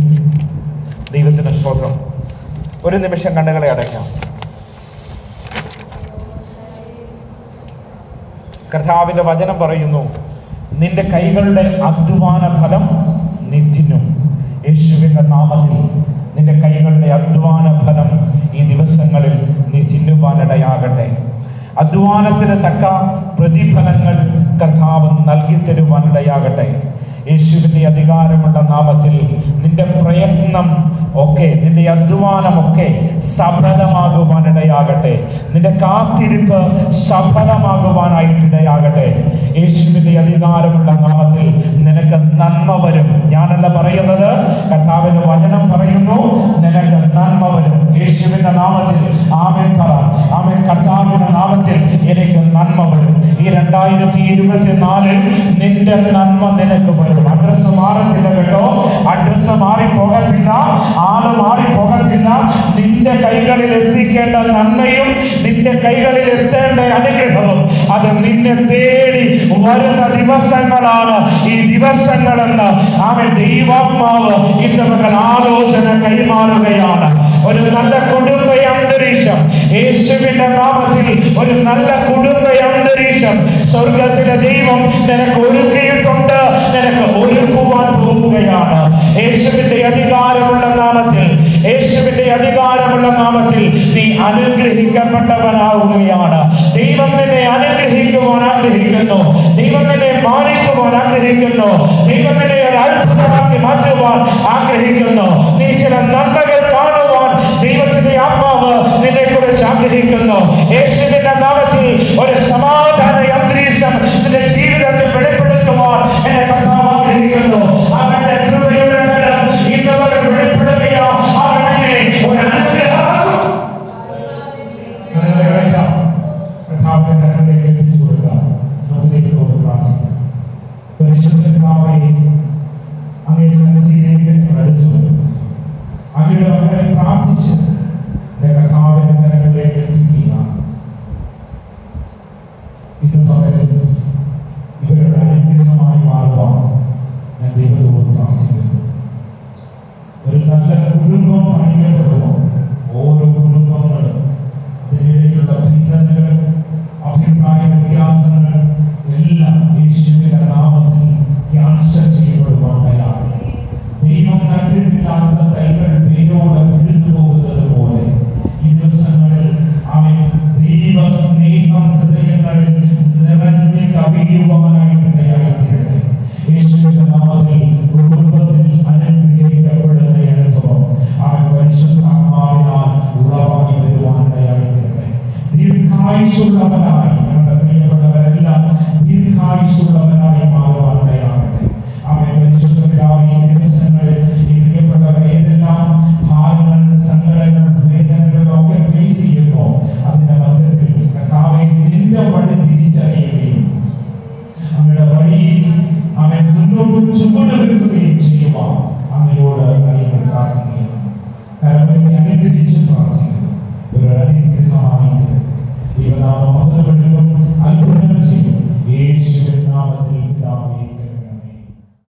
ദൈവത്തിന് സ്തോത്രം. ഒരു നിമിഷം കണ്ണുകളെ അടയ്ക്കാം. കർത്താവിന്റെ വചനം പറയുന്നു, നിന്റെ കൈകളുടെ അധ്വാന ഫലം നീ തിന്നും. യേശുവിന്റെ നാമത്തിൽ നിന്റെ കൈകളുടെ അധ്വാന ഫലം ഈ ദിവസങ്ങളിൽ നീ തിന്നുവാനിടയാകട്ടെ. അധ്വാനത്തിന് തക്ക പ്രതിഫലങ്ങൾ കർത്താവ് നൽകി തരുവാനിടയാകട്ടെ. യേശുവിൻ്റെ അധികാരമുള്ള നാമത്തിൽ നിന്റെ പ്രയത്നം ഒക്കെ, നിന്റെ അധ്വാനമൊക്കെ സഫലമാകുവാനിടയാകട്ടെ. നിന്റെ കാത്തിരിപ്പ് സഫലമാകുവാനായിട്ടിടയാകട്ടെ. യേശുവിൻ്റെ അധികാരമുള്ള നാമത്തിൽ നിനക്ക് നന്മ വരും. ഞാനല്ല പറയുന്നത്, കർത്താവിന്റെ വചനം പറയുന്നു, നിനക്ക് നന്മ വരും. യേശുവിന്റെ നാമത്തിൽ ആമേൻ പറ. ആമേൻ. കർത്താവിന്റെ നാമത്തിൽ എനിക്ക് നന്മ വരും. ഈ 2024 നിന്റെ നന്മ നിനക്ക് വരും. അഡ്രസ് മാറത്തില്ല കേട്ടോ. അഡ്രസ് മാറിപ്പോകത്തില്ല, ആള് മാറിപ്പോകത്തില്ല. നിന്റെ കൈകളിൽ എത്തിക്കേണ്ട നന്മയും നിന്റെ കൈകളിൽ എത്തേണ്ട അനുഗ്രഹവും അത് നിന്നെ തേടി വരുന്ന ദിവസങ്ങളാണ് ഈ ദിവസങ്ങളെന്ന് അവൻ ദൈവാത്മാവ് ഇന്ന് മകൾ ആലോചന കൈമാറുകയാണ്. ഒരു നല്ല കുടുംബ അന്തരീക്ഷം യേശുവിന്റെ നാമത്തിൽ, ഒരു നല്ല കുടുംബ അന്തരീക്ഷം സ്വർഗത്തിലെ ദൈവം നിനക്ക് ഒരുക്കിയിട്ടുണ്ട്, നിനക്ക് ഒരുക്കുവാൻ പോവുകയാണ്. യേശുവിന്റെ അധികാരമുള്ള നാമത്തിൽ, യേശുവിന്റെ അധികാരമുള്ള നാമത്തിൽ നീ അനുഗ്രഹിക്കപ്പെട്ടവനാവുകയാണ്. ദൈവം നിന്നെ അനുഗ്രഹിക്കുവാൻ ആഗ്രഹിക്കുന്നു. ദൈവം നിന്നെ മാനിക്കുവാൻ ആഗ്രഹിക്കുന്നു. ദൈവം നിന്നെ ഒരു അത്ഭുതമാക്കി മാറ്റുവാൻ ആഗ്രഹിക്കുന്നു. നീ ചില നന്മകൾ കാണുവാൻ ദൈവത്തിന്റെ ആത്മാവ് നിന്നെ കുറിച്ച് ആഗ്രഹിക്കുന്നു. യേശുവിന്റെ നാമത്തിൽ ഒരു സമാധാന അന്തരീക്ഷം നിന്റെ ജീവിതത്തിൽ വെളിപ്പെടുത്തുവാൻ എന്നെ കർത്താവ് ആഗ്രഹിക്കുന്നു. അവന്റെ കൃപയുടെ ബലം ഇന്നവരെ വെളിപ്പെടുകയോ അവനെ ഒരു അനുഗ്രഹമാകും. കർത്താവിന്റെ കരങ്ങളിലേക്ക് എത്തിച്ചു കൊടുക്കാം. നമുക്ക് ദൈവത്തോട് പ്രാർത്ഥിക്കാം. പരിശുദ്ധനാമേ, അങ്ങേ സന്നിധിയിലേക്ക് അടുത്തു വരും. അങ്ങയുടെ മക്കളെ പ്രാർത്ഥിച്ച് കർത്താവിന്റെ കരങ്ങളിലേക്ക് എത്തിക്കുക. ഇന്ന് പകരം ഇവരുടെ അനുഗ്രഹമായി മാറുവാൻ ഞാൻ ദൈവത്തോട് പ്രാർത്ഥിക്കുന്നു. ഒരു നല്ല കുടുംബം പണിയപ്പെടുമ്പോൾ ഓരോ കുടുംബങ്ങളും അതിനിടയിലുള്ള ഭിന്നതകൾ, അഭിപ്രായ വ്യത്യാസങ്ങൾ എല്ലാം യേശുവിന്റെ നാമത്തിൽ ക്യാൻസൽ ചെയ്യപ്പെടുവാൻ ദൈവം കണ്ടിട്ടില്ലാത്ത കൈകൾ പേരോട് പിടിഞ്ഞു പോകുന്നത് പോലെ ഈ ദിവസങ്ങളിൽ അവൻ ദൈവ സ്നേഹം ഹൃദയങ്ങളിൽ നിറഞ്ഞ് കവിയുവാനായിട്ടിടയായിത്തീരട്ടെ. യേശുവിന്റെ നാമത്തിൽ കുടുംബത്തിൽ അനുഗ്രഹിക്കപ്പെടുന്ന അനുഭവം അവൻ പരിശുദ്ധാത്മാവിനാൽ ഉളവായി വരുവാനിടയായിത്തീരട്ടെ. ദീർഘായുസ്സുള്ളവനായി ഞങ്ങളുടെ പ്രിയപ്പെട്ടവരെല്ലാം ദീർഘായുസ്സുള്ളവനായി മാറുവാനിടയാകട്ടെ. അവൻ പരിശുദ്ധ പിതാവേ, ഈ ദിവസങ്ങളിൽ ഈ പ്രിയപ്പെട്ടവർ ഏതെല്ലാം ഭാരങ്ങൾ, സങ്കടങ്ങൾ, വേദനകളൊക്കെ ഫേസ് ചെയ്യുമ്പോൾ അതിന്റെ മധ്യത്തിൽ കർത്താവേ നിന്റെ വഴി തിരിച്ചറിയുകയും അങ്ങയുടെ വഴിയിൽ അവൻ മുന്നോട്ട് ചുവട് വെക്കുകയും ചെയ്യുവാൻ അങ്ങയോട് പ്രാർത്ഥിക്കുകയാണ്. കരമൊരുക്കി അനുഗ്രഹിച്ച്